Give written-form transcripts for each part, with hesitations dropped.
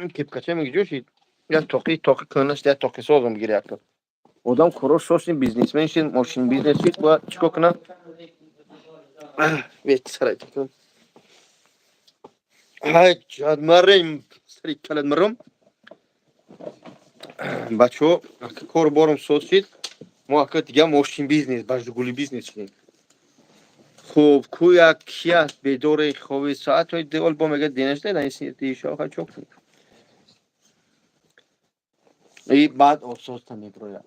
кепкача мегиҷӯшид я тоқи кӯнаш я тоқи созам гири якто одам курор шошин бизнесмен шид мошин бизнес шид бояд чикор кунад вети сарайти кун ай ҷадмарем сари калад маром бачаҳо кору борум соз шид мо ака дига мошин бизнес ба жигули бизнес шидем хуб ку як кия бедори хоби саатҳои девол бо мега денашда дишоха чок и баъд ососта меброяд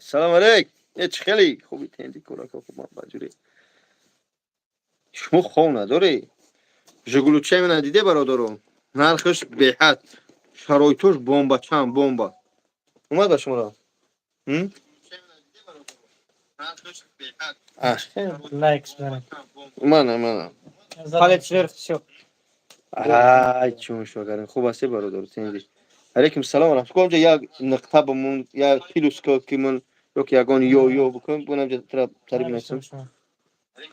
салом алейк чӣ хели хуби тенди кӯрака хуб баҷуре шумо хов надорӣ жигулучаи мана диде бародаро нархаш беҳад шароитош бомба чанд бомба умад ба шуморо мана ай чун шогарин хуб аст бародаро тенди алейкум салом ва раҳматуллоҳ як нақта бомон як пилуска ки ман ёки ягон ё букун бунам ҷа тариб насам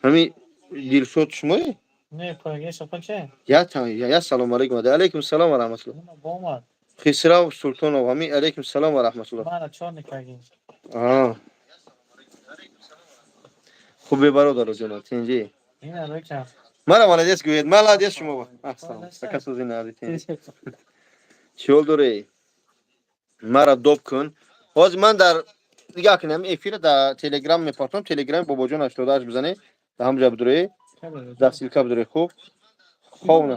ҳами дилшод шумои Не, пойге шапаче. Я салом алейкум. Алейкум салом ва раҳматуллоҳ. Бомад. Хисрав Султонов. Ами алейкум салом ва раҳматуллоҳ. Мана чорни каги. Хубе бародар ҷон, тинҷи. Ина рӯча. Мара молодец гӯед. Молодец шумо. Аслан. Такасузи нади тинҷи. Чиёл дорӣ? Мара доб кун. Ҳозир ман дар дига кунам эфир дар Telegram мепартам. Telegram бобоҷон 88 бизанед. Дар ҳамҷа бидурӣ. Дар силка бидурӣ хуб. Ховна.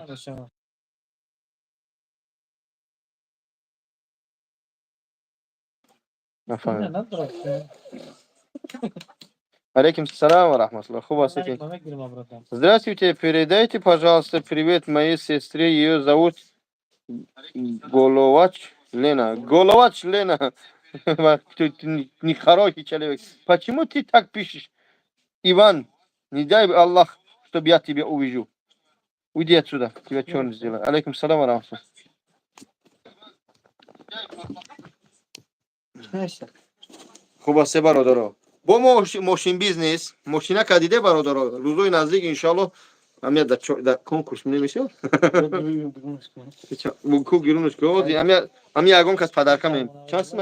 Алейкум салам ва раҳматуллоҳ. Хуб ҳастед? Здравствуйте, передайте, пожалуйста, привет моей сестре. Её зовут Головач Лена. Головач Лена. Не хороший человек. Почему ты так пишешь? Иван, не дай Аллах, чтобы я тебя увижу. Уйди отсюда. Тебя черный сделаю. Алейкум салам ва раҳматуллоҳ. Хуб аст бародаро. Бо мошин бизнес, мошина кадиде бародаро. Рӯзои наздик иншаллоҳ ҳамя дар конкурс намешавад. Ку гируночка. Ҳами ягон кас падарка мем. Чанд сум?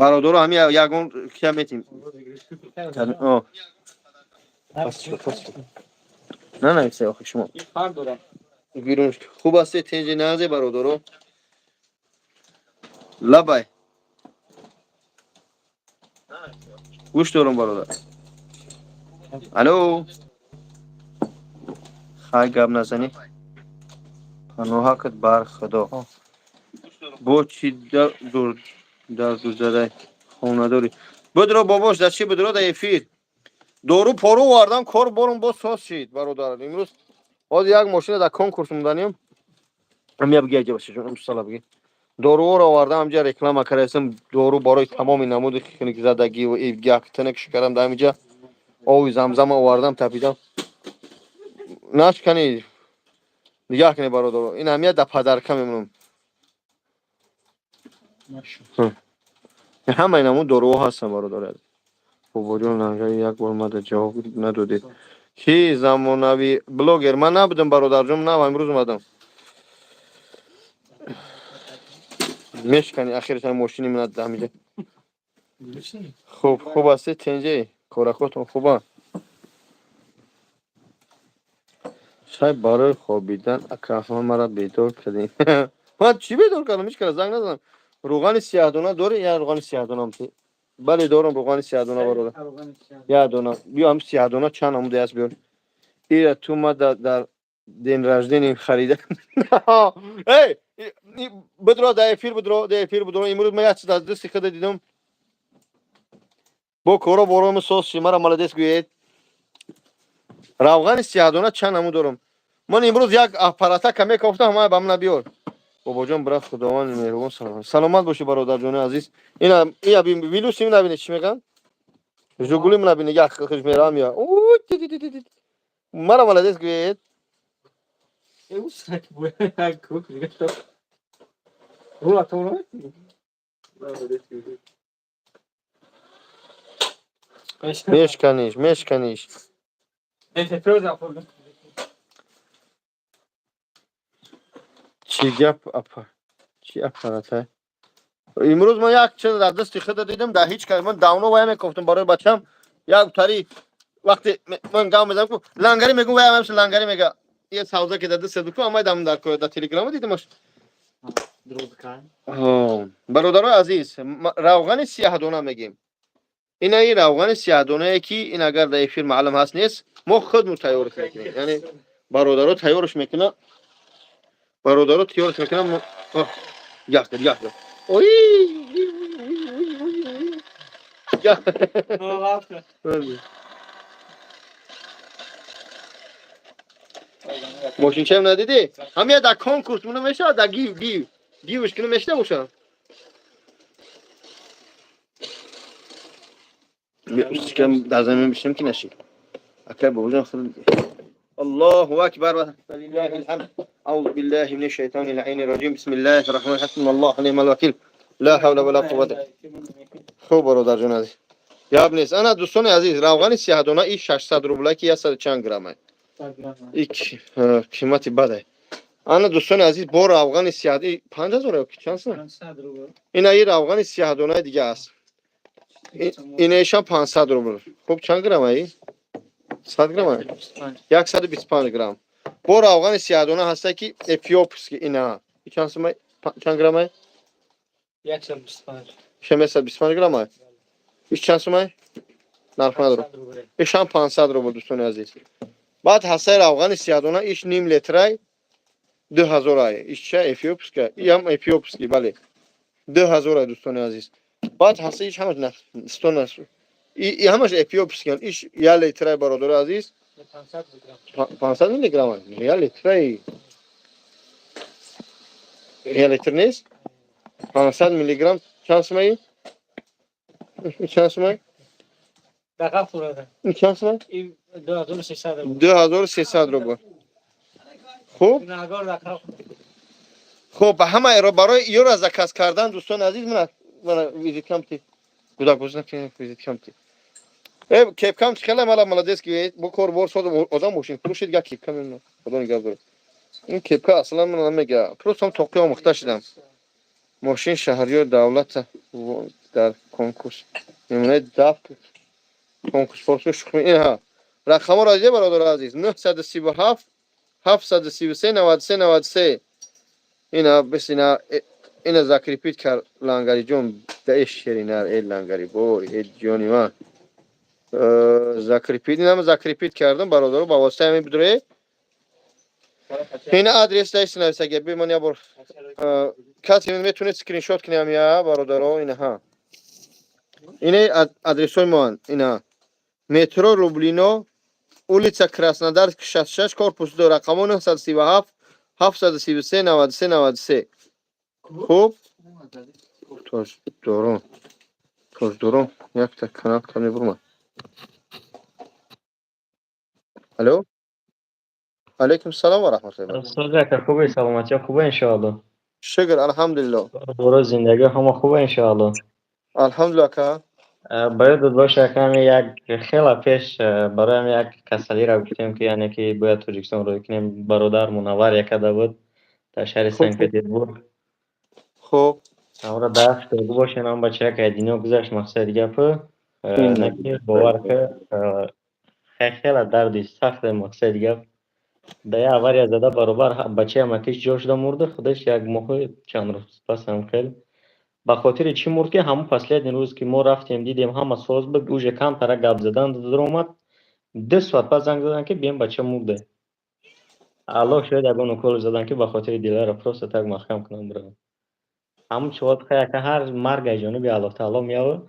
Бародаро ҳами ягон кия метим. Не, все охи шумо. Гируночка. Хуб аст тенҷи назе бародаро. Лабай. گوش دارم برادر. الو. خواهی گپ نزنی؟ پناهکت بر خدا. با چی در زده خونه داری؟ بدرو باباش در چی بدرو در افیر. دارو پارو واردم کار بارم با ساز شید برادر. امروز باز یک ماشین در کنکورس موندنیم. هم یه بگیجه باشه جونم سلام بگی. доруро овардам ҳамҷа реклама кардам дору барои тамоми намуди хунукзадагӣ ва гактанак шикарам дар ҳамҷа ови замзама овардам тапидам нашкани нигоҳ кунед бародаро ин ҳамия да падарка мемонам ҳамаи намуд доруҳо ҳастан бародаро бобоҷон нангаи як бор мада ҷавоб надодед ки замонави блогер ман набудам бародарҷон нав имрӯз омадам мешкани ахираш мошини мана дамиҷа хуб аст тенҷи коракотон хуба шай барои хобидан акаҳма мара бедор кардем ман чӣ бедор кардам мишкара занг назанам рӯғани сиёҳдона дорӣ я рӯғани сиёҳдонам бале дорам рӯғани сиёҳдона бародар як дона биё ҳам сиёҳдона чанд омуда аст биёр ира ту ма дар ден раждени харида эй بدرو در افیر بدرو امروز من یه چیز از دستی خود دیدم با کارا بارام ساز شی مرا مالدیس گوید روغن سیاهدانه چند نمو دارم من امروز یک اپاراتا کمی کافتم همه به من بیار بابا جان برای خداوند مهربان سلامت باشی برادر جان عزیز اینا ویلوس این نبینه چی میگن ژوگولی من نبینه یک خش میرم یا مرا مالدیس گوید مشکنیش چی گپ اپا چی اپارات امروز من یک چیز در دست خود دیدم در هیچ کاری من داونو وایم میگفتم برای بچم یک تاری وقتی من گام میزنم کو لنگری میگم وایم همش لنگری میگه یه سوزا که در دست دکو اما دام در کو در تلگرام دیدمش برادرای عزیز روغن سیاه دانه میگیم این روغن سیاه دانه کی این اگر در فیلم معلوم هست نیست ما خودمون تیارش میکنیم یعنی برادرها تیارش میکنه برادرها تیارش میکنه یک اوی ماشین چه ندیدی همه در کنکورس مونو میشه در گیوش کنه میشته باشه کم در زمین بشیم که نشی اکر بوجان خیلی الله اکبر ولله الحمد اعوذ بالله من الشیطان اللعین الرجیم بسم الله الرحمن الرحیم الله نعم الوکیل لا حول ولا قوة خوب برادر جان عزیز یاب نیست انا دوستان عزیز روغن سیاه دانه این 600 روبله که 100 چند گرمه یک قیمتی بده انا دوستان عزیز با روغن سیاه 5000 چند است این روغن سیاه دانه دیگه است اینش 500 روبل خب چند گرمه ای 100 گرمه 125 گرم با روغن سیاه دانه هست که افیوپسکی اینا چند گرمه 125 گرمه ایش چند سومه نرخ نداره ایش هم 500 روبل دوستان عزیز بعد هست روغن سیاه دانه ایش نیم لیتره 2000 ایش چه افیوپسکی ای هم افیوپسکی بله 2000 دوستان عزیز بعد هست ایش همش نه استون است ای همش افیوپسکی ایش یا لیتره برادر عزیز 500 میلی گرم یا لیتره یا لیتر نیست 500 میلی گرم چند سومه چند سومه دقیقا فوراده این چند سومه 2300 روبل خوب خب همه را برای ایو را زکاس کردن دوستان عزیز من ویزیت کمتی خدا گوزن که ویزیت کمتی کیپ کم خیلی مالادیس که با کار بار شد آدم ماشین فروشید دیگه کیپ کم اینو خدا نگهدار این کیپ کا اصلا من نمیگه پروس هم توقیه مخته شدم ماشین شهری دولت در کنکورس نمونه دفت کنکورس پرسو شخمی این ها رقم راجع برادر عزیز 937 733 93 93 اینا بس اینا ذکر پیت کرد لانگاری جون دایش شرینار ای لانگاری بوی ای جونی من ذکر پیت اینم ذکر پیت کردم برادر با واسطه همین بدره این آدرس دایش نوشته که بی من یا بر کسی میتونه اسکرین شات کنیم یا برادر اینا ها اینه آدرس های ما اینا مترو روبلینو улица Краснодар 66 корпус 2 рақам 937 733 93 93 خوب توش دورون یک تا کانال کمی برم الو علیکم السلام و رحمت الله استاد خوبه سلامتی خوبه انشاءالله شکر الحمدلله برای زندگی هم خوبه انشاءالله الحمدلله که باید باشه کمی یک خیلی پیش برای هم یک کسلی را گفتیم که یعنی که باید توجیکستان رو کنیم برادر منور یکده بود در شهر سنت پترزبورگ خوب اورا داشت که باشه نام بچه که دینو گذشت مقصد گپ نکی باور که خیلی دردی سخت مقصد گپ دیا اول زده برابر بچه مکیش جوش دا مرده خودش یک ماه چند روز پس هم خیلی به خاطر چی مرد که همون فصلیت این روز که ما رفتیم دیدیم همه ساز بود اوج کم تره گپ زدن در اومد 2 ساعت پس زنگ زدن که بیم بچه مرده الله شاید اگه کل زدن که به خاطر دیلر پروست تک محکم کنم برم همون چواد خیلی که هر مرگ جانبی الله تعالی میاوه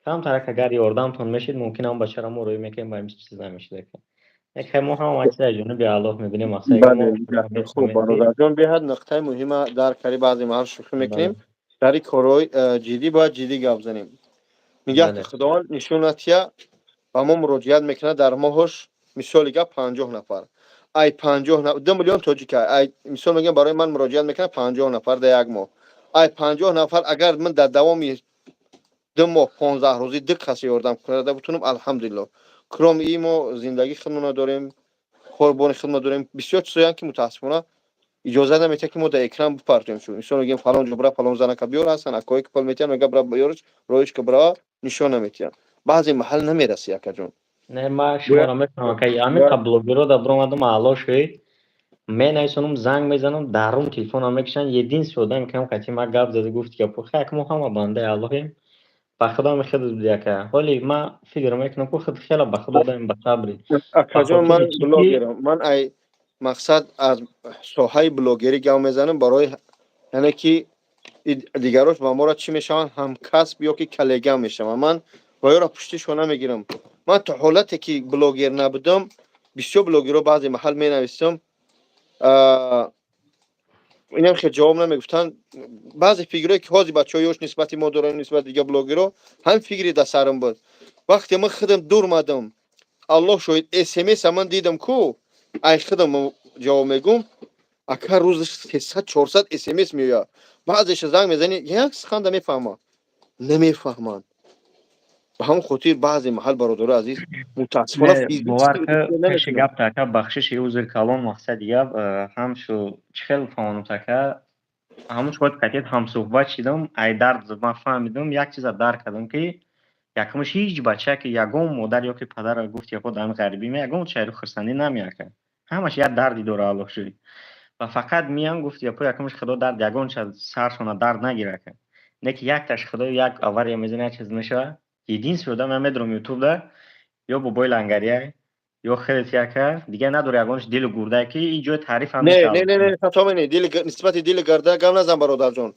کم تره که اگر یاردم تون میشید ممکن هم بچه را ما روی میکنیم با این چیز نمیشه یک ما هم اکثر جانبی الله میبینیم اکثر ما بله خوب برادر جان به نقطه مهم در کاری بعضی ما شوخی میکنیم در کارهای جدی باید جدی گپ بزنیم میگه که خداوند نشونتیه با ما مراجعت میکنه در ماهش مثال میگه 50 نفر ای 50 نفر 2 میلیون توجیه ای مثال میگم برای من مراجعت میکنه 50 نفر در یک ماه ای 50 نفر اگر من در دوام 2 ماه 15 روزی 2 کسی یاردم کنه بتونم الحمدلله کرم ایمو زندگی خودمون داریم قربان خدمت داریم بسیار چیزایی که متاسفانه اجازه نمیده که ما در اکران بپرتیم شو انسان میگیم فلان جبرا فلان زنه که بیار هستن اکایی که پل میتین میگه برا بیارش رویش که برا نشون نمیتین بعضی محل نمیرسی اکا جون نه ما شما را میفهمم که همین که بلوگرها در برام معلا شد من ایشونم زنگ میزنم درون تلفن هم میکشن یه دین سودا میکنم که ما گپ زده گفت که خیلی ما هم بنده اللهیم به خدا میخواد بده که حالی ما فکر میکنم که خود خیلی به خدا داریم به صبری اکا جون بخاطر من چی که بلاگرم من ای مقصد از ساحه بلاگری گام میزنم برای یعنی که دیگراش با ما را چی میشن هم کسب یا که کلگا میشم من باید را پشتش نمیگیرم من تا حالتی که بلاگر نبودم بسیار بلاگرها بعضی محل می نویسم اینم خیلی جواب نمیگفتن بعضی فیگرایی که حاضی بچه هایش نسبتی ما دارن نسبت دیگه بلاگرها هم فیگری در سرم بود وقتی من خودم دور مدم الله شاید اسمس من دیدم کو ای خودم جواب میگم اکا روزش 300 400 اسمس میاد بعضش زنگ میزنی یک سخن نمیفهمم نمیفهمن به همون خاطر بعضی محل برادر عزیز متاسفانه نه باور که پیش نمیکنم گپ تاکا بخشش یوزر کلام مقصد گپ هم شو چخل فانم تاکا همون وقت که هم صحبت شدم ای درد ما فهمیدم یک چیز درک کردم که یکمش هیچ بچه که یگم مادر یا که پدر گفت یا خود هم غریبی می یگم چهره خرسندی نمیاکه همش یک دردی داره الله شوی و فقط میان گفت یا پو یکمش خدا درد یگم چه سرشون درد نگیره که نه که یک تاش خدا یک آور یا میزنه چیز میشه یدین سودا من میدرم یوتیوب ده یا بابای لنگریه یا خیلی که دیگه نداره یگانش دل گرده که اینجا تعریف هم نه نیست نه نه نه خطا نه نسبت دل گرده گم نزن برادر جان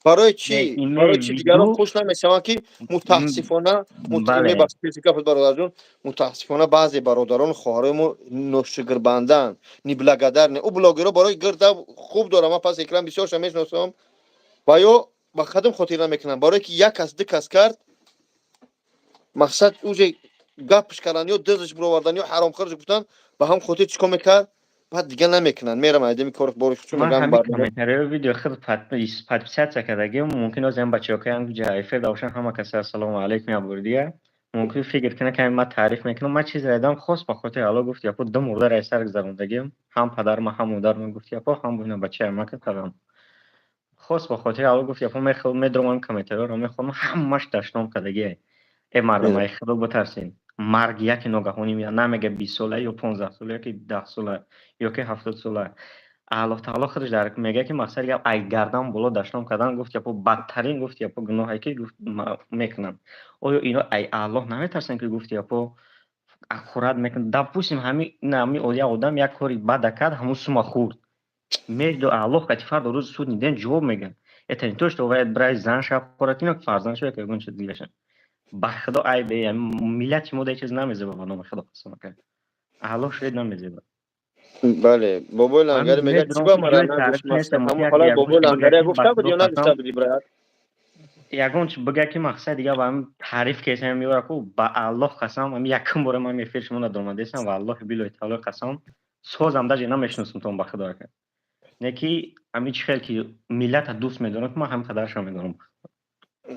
برای نه چی برای ایمیل چی دیگران ویدیو خوش نمیشن که متاسفانه ایمی بله بس فیزیکا برادر جان متاسفانه بعضی برادران خواهرمون نوشگر بندن نی بلاگدر نه او بلاگرها برای گرده خوب دارم من پس اکرام بسیار شمیشناسم و یا با خودم خاطر نمیکنم برای که یک کس دو کس کرد مقصد اوجه گپش کردن یا دزش برآوردن یا حرام خرج گفتن به هم خاطر چیکار میکرد بعد دیگه نمیکنن میرم ایده کار بارش چون من میگم همین برادر کامنتاری ویدیو خود پادپисаться کردگیم ممکن است این بچه‌ها که هم جایفه داشتن همه کسی السلام علیکم یا بردیه ممکن فکر کنه که من تعریف میکنم من چیز ردم خاص به خاطر الله گفت یا خود دو مرده را سر گذروندگیم هم پدر ما هم مادر من گفت یا هم بودن بچه ما که کردم خاص به خاطر الله گفت یا میخوام میدرم کامنتاری رو میخوام همش داشتم کردگی ای مردم ای خدا بترسین مرگ یک ناگهانی میاد نمیگه 20 ساله یا 15 ساله یا که 10 ساله یا که 70 ساله الله تعالی خودش در میگه که مقصد گپ ای گردم بالا داشتم کردن گفت یا بدترین گفت یا گناهی که گفت میکنم آیا اینا ای الله نمیترسن که گفت یا خورد میکن دپوسیم همین نمی اولیا آدم یک کاری بد کرد همون سوما خورد میدو الله که فردا روز سود ندین جواب میگن اتن توش تو باید برای زن شب خورتینو فرزند شو که گونش دیگه به خدا ای به ملت مو چیز نمیزه به نام خدا قسم که الله شاید نمیزه بله بابا لنگری همین میگه چی میدونم با که مرا جای تعریف نگوش نیست مقصد ممکن همون است حالا یگانش بابا لنگری بگه که گفته به بود خدا یا نگفته قسم بودی برات یگانش بگه که مقصد دیگه با هم تعریف کردم میوره کو با الله قسم هم یکم بار من میفرش من درآمدیسم و الله بالله تعالی قسم سوزم داج نمیشناسم تو به خدا که نه که همین چیزی که ملت دوست میدونه که ما هم قدرش میدونم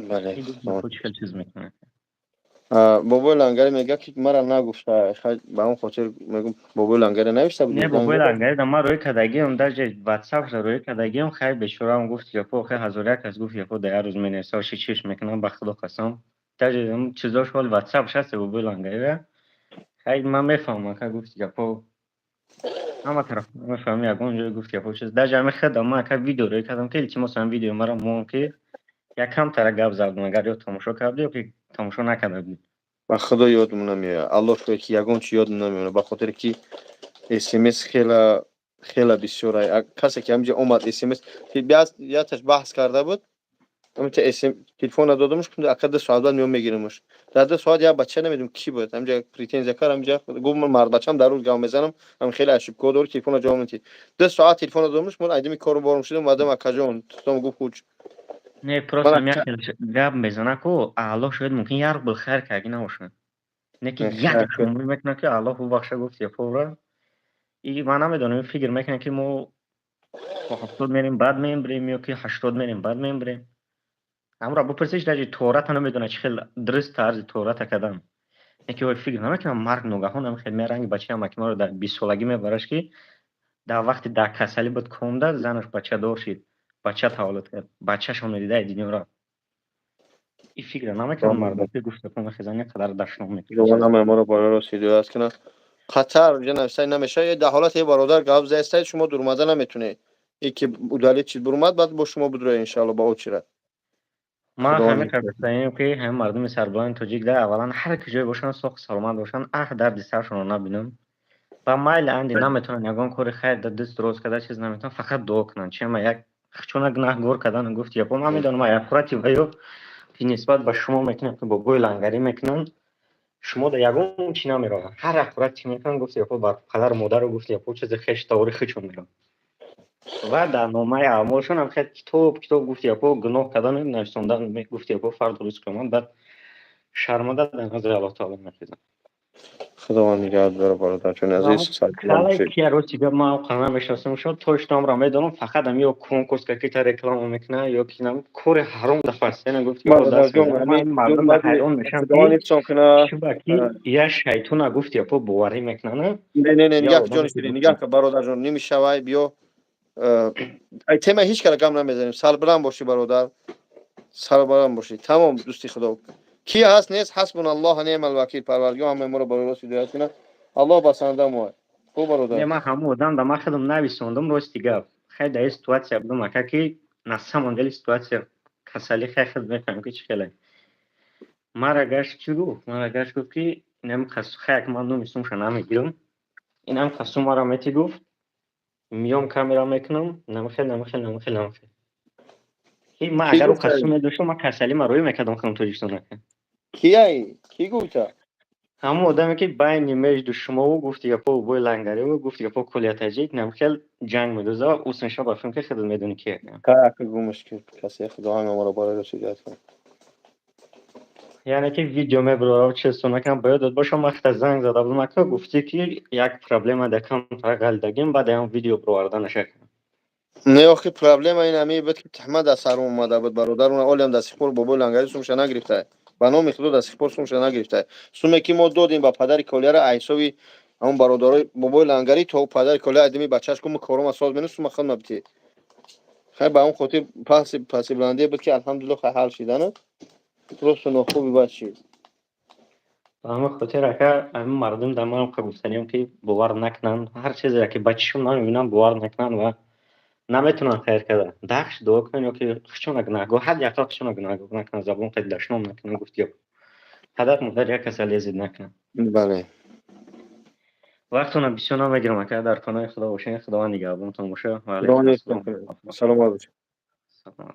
بله این دوست به خود چه چیز میکنه بابا لنگری میگه که مرا نگفته خیلی به اون خاطر میگم بابا لنگری نوشته نه بودی زنگ بابا بزن لنگری دم روی کدگی هم در جای واتساپ روی کدگی هم خیلی بشورم گفت یا خو خیلی هزار یک از گفت یا خو در روز مینویسه و چیش میکنم به خدا قسم در جای هم چیزاش حال واتساپ هست بابا لنگری خیلی من میفهمم که گفت یا خو همه طرف میفهمی یگان جای گفت یا خو چیز در جای خدام من که ویدیو روی کردم که چی مثلا ویدیو مرا ممکن یک کم تر گپ زدم اگر یا تماشا کردی یا که تماشا نکردی به خدا یادم نمیاد الله شکر که یگان چی یادم نمیاد به خاطر که اسمس خیلی خیلی بسیار کسی که همینجا اومد اسمس که بیاز یادش بحث کرده بود همین اسم تلفن دادمش که اکد ساعت بعد میام میگیرمش در 2 ساعت یا بچه نمیدونم کی بود همینجا پریتنز کار همینجا گفت من مرد بچم در روز گام میزنم هم خیلی عشب کد اور تلفن جواب میدی 2 ساعت تلفن دادمش من ایدم کارو بارم شدم اومدم اکجون تو گفت کوچ نه پروس من هم یک گپ میزنه کو الله شاید ممکن یار بالخیر که اگه نباشه نه که یک عمری میکنه که الله او بخشه گفت یا فورا ای من نمیدونم فکر میکنه که ما 70 میریم بعد میبریم یا که 80 میریم بعد میبریم امرا بپرسیش در تورات نمیدونه چه خیلی درست طرز تورات کدام یکی وقت فکر نمیکنم مرگ ناگهان هم خیلی میرنگ بچه هم که ما رو در 20 سالگی میبرش که در وقتی در کسلی بود کنده زنش بچه دار شد بچه تولد کرد بچهش هم دیده دنیا را این فکر نمیکنم مردم که گفت کنه خزانی قدر دشنام میکشه جوانم ما رو بالا رسیده است که نه خطر جناب سای نمیشه یه در حالت یه برادر گاو زسته شما دور اومده نمیتونه یکی بودالی چی بر اومد بعد با شما بدره ان شاء الله با او چیره ما خدا همه نکنه قبرستانیم که هم مردم سربلند تاجیک ده اولا هر کجای باشن سوق سلامت باشن درد سرشون رو نبینم و مایل اندی نمیتونن یگان کار خیر در دست درست کرده چیز نمیتونن فقط دعا کنن چه ما یک چون گناهگار کردن گفت یا من میدونم یک افراطی و که نسبت به شما میکنن که با گوی لنگری میکنن شما در یگان چی نمیرن هر افراد چی میکنن گفت یا با پدر و مادر رو گفت یا چیز خش تاریخی چون میرن و در نامه اعمالشون هم خیلی کتاب گفت یا گناه کردن نوشتندن گفت یا فرد روز کلمان بعد شرمنده در نظر الله تعالی میخیزن خدا نگهدار داره برادر چون و عزیز همون سلام کالای باشید که روزی به ما قناه میشناسیم شد توش نام را میدونم فقط هم یا کنکورس که کی تا رکلام میکنه یا کی نام کور حرام در فلسطین گفت یا برادر دست جون میزنه ما همین این دو مردم در مدی حیران میشم خدا که نیستم کنه شبا کی یا شیطون گفت یا باوری میکنه نه یا نگاه آدم جان که شیری گفت نگاه که برادر جون نمیشوای بیا ای تیمه هیچ کله گم نمیزنیم سر بلند باشی برادر سر بلند باشی تمام دوستی خدا کی هست نیست حسبنا الله و نعم الوکیل پروردگار همه ما رو برای راست هدایت کنه الله بسنده ما خوب نه برادر ما همون آدم در ما خودم نویسوندم راستی گفت خیلی در این سیتواسیا بودم اکا که نسا دل سیتواسیا کسلی خیلی خیلی میکنم که چی خیلی مرا گشت چی گفت مرا گشت گفت که اینم خس خیلی من نمیستم شنا میگیرم اینم خصوم مرا میتی گفت میام کامیرا میکنم نمیخه هی ما کی اگر او گفت خصوم داشتم ما کسلی ما روی میکردم خودم توجیش نکن کی گفت همون آدمی که بین میج دو شما و گفت یا پا بوی لنگری و گفت یا پا کلیت اجیک نمیخه جنگ میدوزه اوسنشا با فیلم که خودت میدونی کیه که گمش که کسی خدا همه ما رو برای راست هدایت کنه یعنی که ویدیو میبره چه سونکم باید داد باشم وقت زنگ زده بودم که گفتی که یک پرابلم دکم ترقل دگیم بعد هم ویدیو پروارده نشه نه آخه پرابلم این همی بود که تحمد از سر اومده بود برادر اون اولی هم دست خور بابا لنگری سومش نگرفته به نام خدا دست خور سومش نگرفته سومه که ما دادیم با پدر کولر عیسوی همون برادرای بابا لنگری تو پدر کولر ادمی بچهش کوم کارم سال منو سوم خدمت بتی خیر با اون خاطر پاس بلنده بود که الحمدلله خیر حل شدن درست و خوبی بچی همه خاطر که همه مردم در من گفتنیم که باور نکنن هر چیزی که بچه‌شون نمیبینن باور نکنن و نمیتونن خیر کردن دخش دعا کن یا که خشون گناهگو حد یک خشون گناهگو نکنن زبون قید دشنام نکنن گفت یا هدف مدر یک کس لیزید نکنن بله وقتون بسیار نمیگیرم که در پناه خدا باشین خداوند نگهبانتون باشه و خدا علیکم نیست السلام سلام علیکم سلام.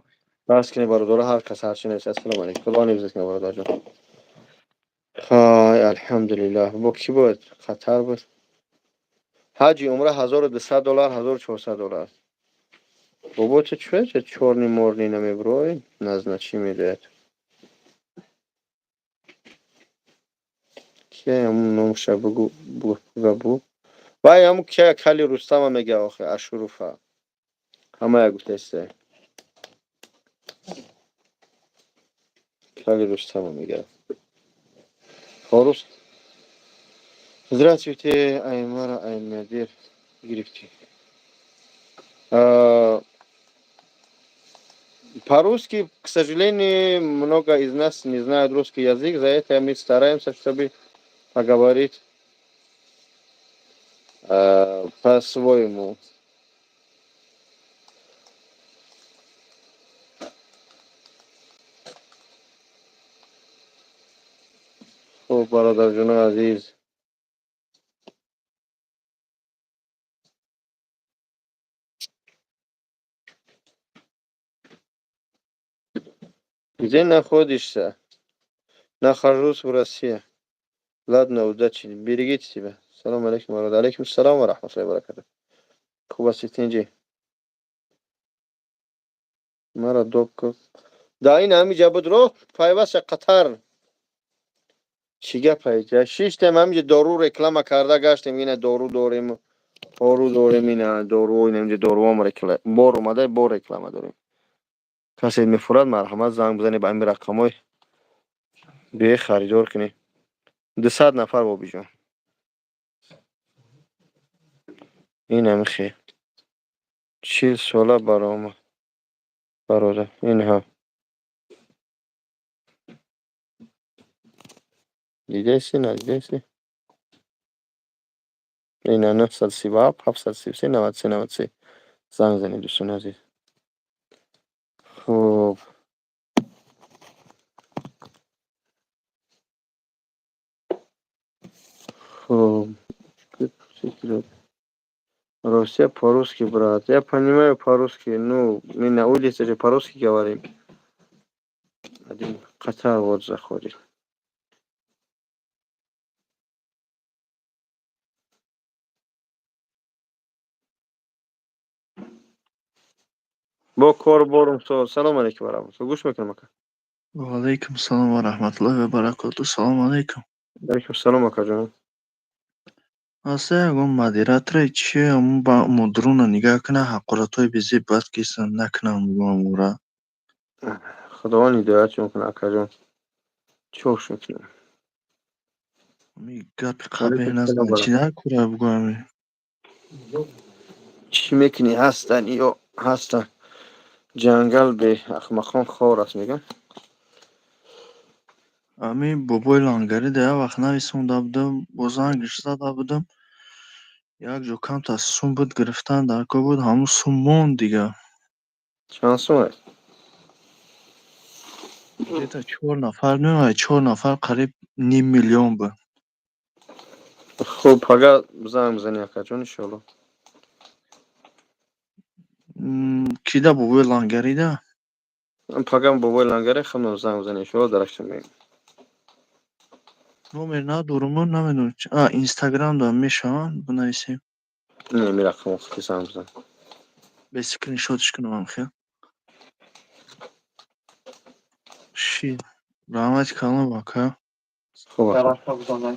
بس کنی برادر هر کس هر چی نیست السلام علیکم خدا نیست کنه برادر جان های الحمدلله با کی بود خطر بود حاجی عمره $1200 $1400 بابا چه چورنی مورنی نمیبروی نزنه چی میده که همون نومشه بگو بگو وای همون که کلی رستم هم میگه آخه اشروفه همه یکو تسته کلی رستم هم میگه خاروس Здравствуйте, Аймара Аймадир Грифти. По-русски, к сожалению, много из нас не знают русский язык, за это мы стараемся, чтобы поговорить по-своему. О, برادر جون عزیز где находишься? Нахожусь в России. Ладно, удачи. Берегите себя. Салам алейкум, брат. Алейкум салам ва рахматуллахи ва баракатух. خوب هستید اینجی مرا دوب دا این همینجا بود رو پیوست قطر چی گپ اینجا 6 تیم همینجا دارو رکلام کرده گشتیم اینه دارو داریم اینه دارو اینجا دارو هم رکلام بار اومده بار رکلام داریم کسی میفراد مرحمت زنگ بزنی به این رقمای به خریدار کنی 200 نفر بابی جان. این هم خیلی 40 ساله برام برادر این هم دیده سی ندیده سی این 937 733 93 93 زنگ زنید دوستان عزیز. خب خب Россия по-русски, брат. Я понимаю по-русски, ну, мы на улице же по-русски говорим. Один Катар вот заходит. با کار بارم سلام علیکم و رحمت الله. گوش میکنم اکا. و علیکم السلام و رحمت الله و برکاته. سلام علیکم. علیکم السلام اکا جان. Аса ягон модератора чи ба мудрона нигоҳ кунад ҳақоратҳои бизи бад кисан накунам мура. خداوند هدایت میکنه اکا جان. چوش میکنم. Ми гапи қабеҳ علیکم السلام назан. Чӣ برام. накура бигӯям? چی میکنی هستن یا هستن جنگل به اخمقان خور است میگن. Ами бобои лангари да як вақт нависонда будам, бо зангиш зада будам. Як ҷо камтар сум буд гирифтан дар кор буд, ҳамун сум монд дига. چند سوم است؟ Где-то 4 нафар, намедонам 4 нафар қариб ним миллион буд. خب پگه زنگ بزنی اکا جان انشالله. Ки да бобои лангари да? پگه بابای لنگره خمم زنگ بزنی انشالله درکشم میگم. номер надоруму намедонам. Инстаграм дорам, мешавад бинависем. نمیرقم وقتی زنگ بزن. به اسکرین‌شاتش کنم خیلی. شی رحمت کلام واکا. خوب اکا.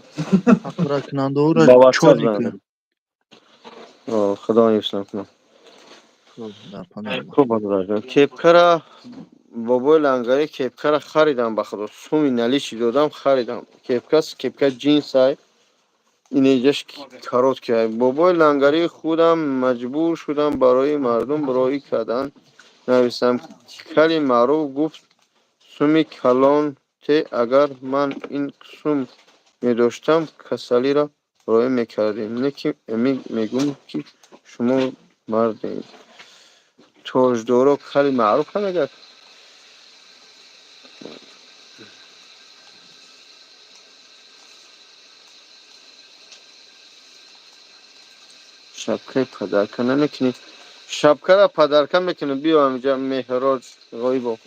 حقورا کننده او را با واتساپ چاری زنگ که. بزن. خدا حفظ کنه. خب در پناه الله. خوب برادر جان. کپکر بابای لنگری کپکر خریدم بخدا. سومی نلیشی دادم خریدم. کپکر جینس های. این ایجاش کاروت که بابای لنگری خودم مجبور شدم برای مردم برای کردن نویسم. کلی معروف گفت سومی کلان ته اگر من این سوم می‌داشتم کسلی را رای میکردیم. لیکن میگم که شما مردین. تاجدارا کلی معروف هم اگر شبکه پدرکن نمیکنی. شبکه را پدرکن میکنی. بیا همینجا مهراج غایبا.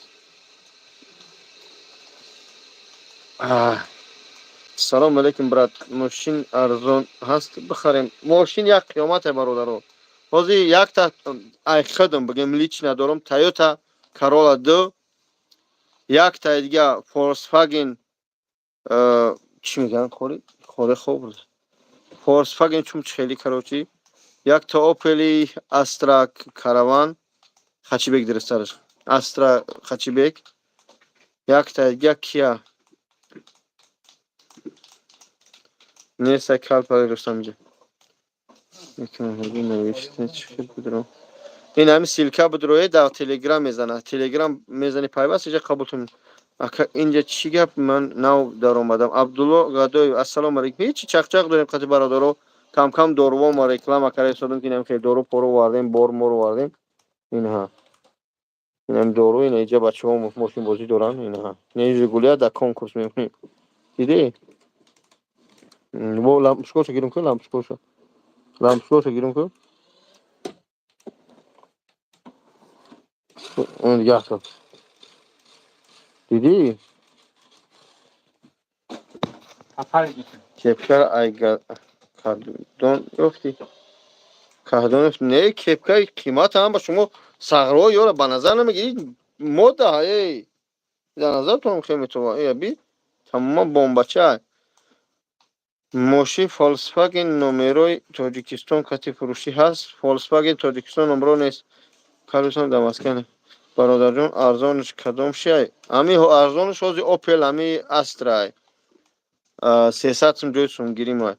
سلام علیکم برات. ماشین ارزان هست بخریم. ماشین یک قیامت برادران. بازی یک تا ای خدم بگم لیچ ندارم. تویوتا کارولا 2 یک تا دیگه فولکسواگن چی میگن خوری خوب فولکسواگن چون خیلی کاروچی یک تا اوپلی استرا کاروان خچیبک درستش استرا خچیبک یک تا دیگه کیا نیست کال پای رستمجی میکنم نوشته چی بدرو این همین سیلکا بدروی در تلگرام میزنه. تلگرام میزنی پیوست اینجا قبولتون. اینجا چی گپ من نو در اومدم. عبدالله گدای السلام علیکم. هیچ چقچق داریم قطع برادرو. کم کم دورو ما رکلام کردیم سودم که نمیشه دورو پرو واردیم بور مور واردیم. اینها اینم دورو این اینجا بچه‌ها ماشین بازی دارن اینها. نه رگولیا در کنکورس میکنیم. دیدی؟ با لامپشکوش گیرم کن لامپشکوش گیرم کن. اون دیگه اصلا دیدی؟ کپکر ایگا کاردون گفتی کاردون نه کپکر قیمت هم با شما صغرا یا به نظر نمیگیری مد های به نظر تو خیلی تو بی تمام بمبچه ماشین فولکسواگن نومروی تاجیکستان کتی فروشی هست. فولکسواگن تاجیکستان نمرو نیست. کارشون دماسکنه برادر جان ارزانش کدام شی؟ امی ارزانش از اوپل امی استرای 300 сум ҷои сумгирӣ май.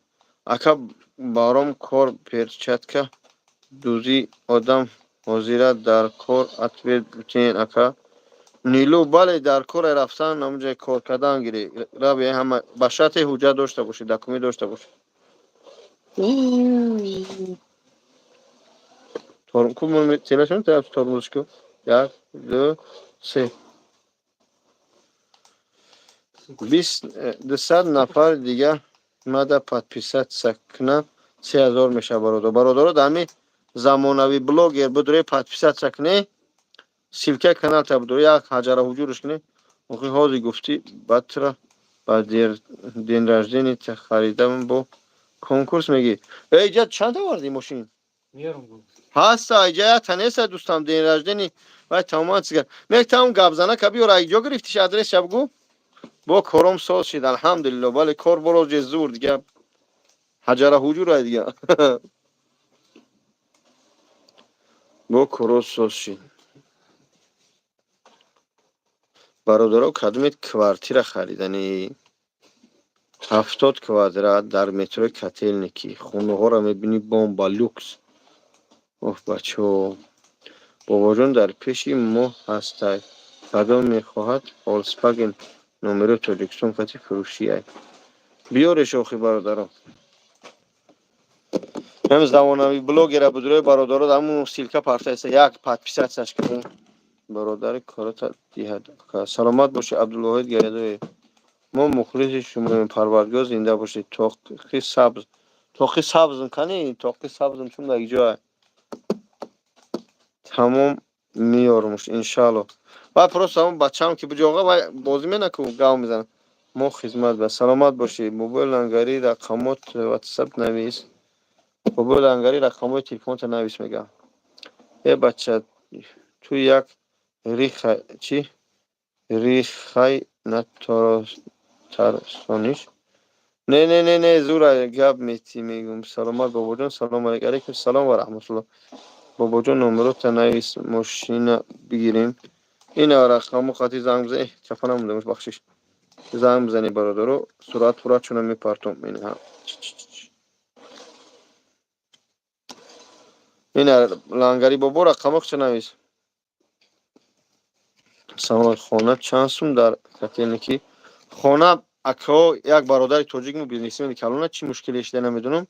Ака баром кор перчатка дӯзӣ одам ҳозира дар кор ответ бутен ака. Нилу бале дар коре рафтан намуҷаи кор кардан гирӣ. Раби ҳама ба шарти ҳуҷҷат дошта бошӣ, документ дошта бошӣ. Телефон тормозку. 1 2 3 200 нафар дигар мада подписатся кунанд 3000 меша бародар. Бародаро дами замонави блогер будре подписатся кунӣ. Силка канал та будре як ҳаҷара ҳуҷурш кунӣ. Охи ҳози гуфтӣ батра ба ден раждени та харидам бо конкурс мегӣ. Эйҷа чанд оварди мошин? میارم گفت ҳаста айҷа як та неста дӯстам ден раждени вай тамоман чизгар. Мехтам гапзана ка биёра айҷо гирифтиш адрес шабгу. Бо кором соз шид алҳамдулилло. Бале кор бороҷе зур дига ҳаҷара ҳуҷур ай дига. Бо коро соз шид. бародаро кадомет квартира харидани 70 квадрат дар метрои Котельники. Хунаҳоро мебинӣ бомба люкс. Оҳ бачаҳо. бобоҷон дар пеши мо ҳастай. кадом мехоҳад Volkswagen номеро Тоҷикистон фати фурӯшиай. биёреш охи бародаро. ҳам замонави блогера будрои бародаро ҳамун силка партайса як подписатсияш кунӣ. бародари корота диҳад. Саломат бошӣ Абдулвоҳид Гарядоев. мо мухлиси шумоем. Парвардигор зинда бошед. Тоқи сабз. Тоқи сабзм кани? Тоқи сабзм чун дар ҷоя. тамом миёрмуш иншалло. Вай просто ҳамун бачаам ки буҷоға вай бозӣ менаку гав мезанад. мо хизмат ба саломат бошӣ. Бобои лангари рақамот WhatsApp навис. бобои лангари рақамои телефонта навис мегам. бача ту як рихай натарсониш. Не зура гап мети мегум. Саломат бобоҷон. Салом алейкум. Салом ва раҳматуллоҳ. бобоҷон номерота навис мошина бигирем. ина рақамо хати занг бизани чапа намудамш бахшиш. занг бизани бародаро сурат пурат чуна мепартом. ина лангари бобо рақамо ча навис. салом. хона чанд сум дар Котельники? хона акао як бародари тоҷикму бизнесмени калона чӣ мушкиле шида намедонам.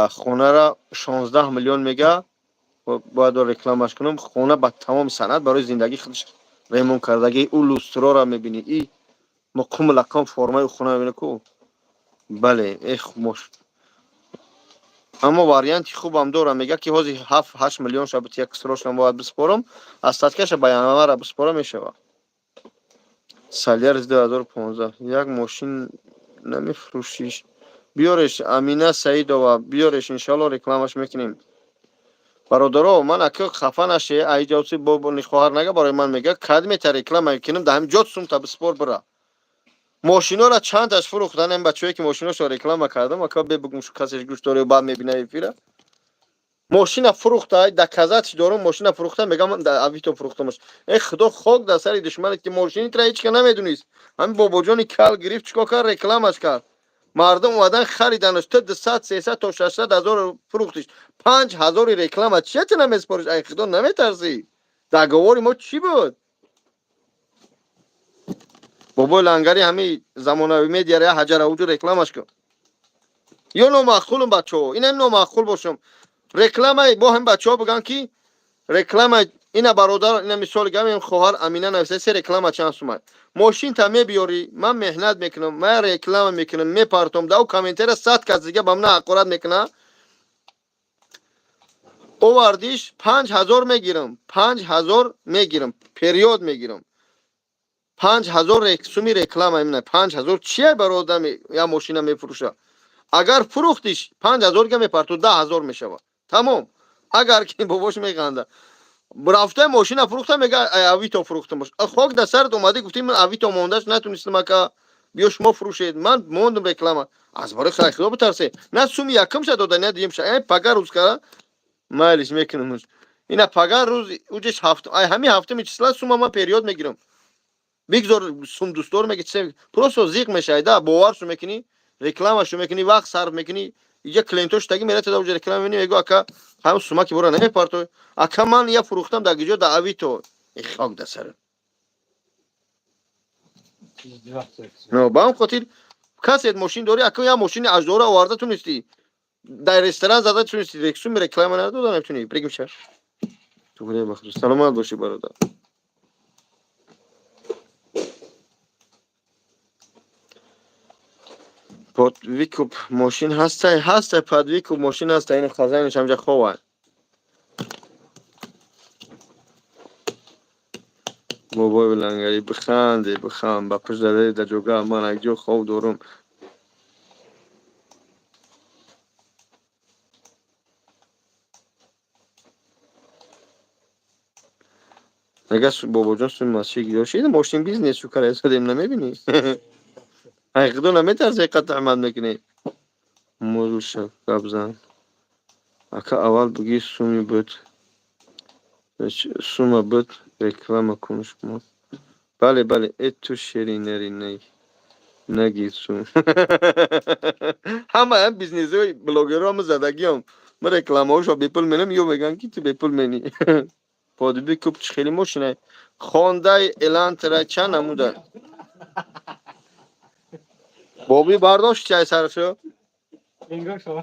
хонара 16 миллион мега. бояд рекламаш кунам. хона ба тамоми санъат барои зиндагии худаш ремонт кардаги ӯ лустрора мебинӣ. и муқумлакам формаи хона мебинӣ ку. бале мош. аммо варианти хубам дорам. мега ки ҳози 7-8 миллион шабут як срошам бояд биспорам. аз садкаша ба январа биспора мешава. саляр 2015. як мошин намефурӯшиш. биёреш Амина Саидова. биёреш иншалло рекламаш мекунем. бародаро ман ака хафа наше айҷоси бобони хоҳар нага барои ман мега кадмета реклама мекунем да ҳам ҷот сум та биспор бира. мошинора чандаш фурӯхтан ин бачаҳое ки мошиношо реклама кардам ака бебугм шу касеш гӯш дори баъд мебина эфира. мошина фурӯхта доказатиш дорум. мошина фурӯхта мегам ман да авито фурӯхтамаш. худо хок дар сари душманет ки мошинитра ҳеч ка намедонист. ҳамин бобоҷони кал гирифт чикор кард рекламаш кард. мардум омадан хариданаш. ту 200-300 то 600 ҳазор фурӯхтиш. 5000 реклама чия ти намеспориш? ай худо наметарсӣ? договори мо чӣ буд? бобои лангари ҳамин замонави медиара я ҳаҷара ҳуҷур рекламаш кун. ё номаъқулум бачаҳо. инам номаъқул бошам. реклама бо ҳамин бачаҳо биган ки реклама ина бародар ина мисоли гамин хоҳар Амина нависа се реклама чанд сум аст. мошин та мебиёри ман меҳнат мекунам. ман реклама мекунам мепартом. дав комментера 100 кас дига ба мана ҳақорат мекуна. овардиш 5000 мегирам. 5000 мегирам. период мегирам. 5000 суми реклама имна 5000 чия бародам я мошина мефурӯша. агар фурӯхтиш 5000 га мепарту 10000 мешава. тамом. агар ки бобош механда рафта мошина фурӯхта мега авито фурӯхтам бош. хок да сард омади гуфтӣ ман авито мондаш натунистам ака биё шумо фурӯшед. ман мондам реклама. аз барои хай худо битарсе. на суми якам ша дода на дием ша. пага рӯз кара майлиш мекунам. ина пага рӯз уҷеш ҳафт ай ҳамин ҳафтами числа сума ман период мегирам. بگذار سوم دوست دار میگه چه پروسو زیق میشه دا باورشو میکنی رکلامشو میکنی وقت صرف میکنی یه کلینتوش تگی میره تا وجه رکلام میبینی میگه اکا هم سوما کی برو نمیپارتو اکا من یا فروختم دا گیجو دا اویتو خاک ده سر نو با هم خاطر کسی ماشین داری اکا یا ماشین اجدار آورده تو نیستی در رستوران زده تو نیستی رکسون رکلام ندادن نمیتونی بگیم چه تو خدا بخیر سلامت باشی برادر پاد ویکوب ماشین هسته پاد ویکوب ماشین هسته این خزانش همجا خواه بابای بلنگری بخنده بخند با پشت داره در جوگه من یک جو خواب دارم اگه بابا جان سوی مسیح داشت این ماشین بیزنس شو کار استادیم نمیبینی حقیقتا نمیترسه قطع عمل میکنی موضوع شب قبضان اکا اول بگی سومی بود سوما بود رکلام کنش کن بله بله اتو شیرینری نگید سوم همه هم بیزنس های بلوگر هم زدگی هم من رکلام هاشو بیپل منم یو میگن که تو بیپل منی پادوی کوب خیلی ماشینه خونده اعلان تره چند نموده بابی برداشت چای سرشو انگار شما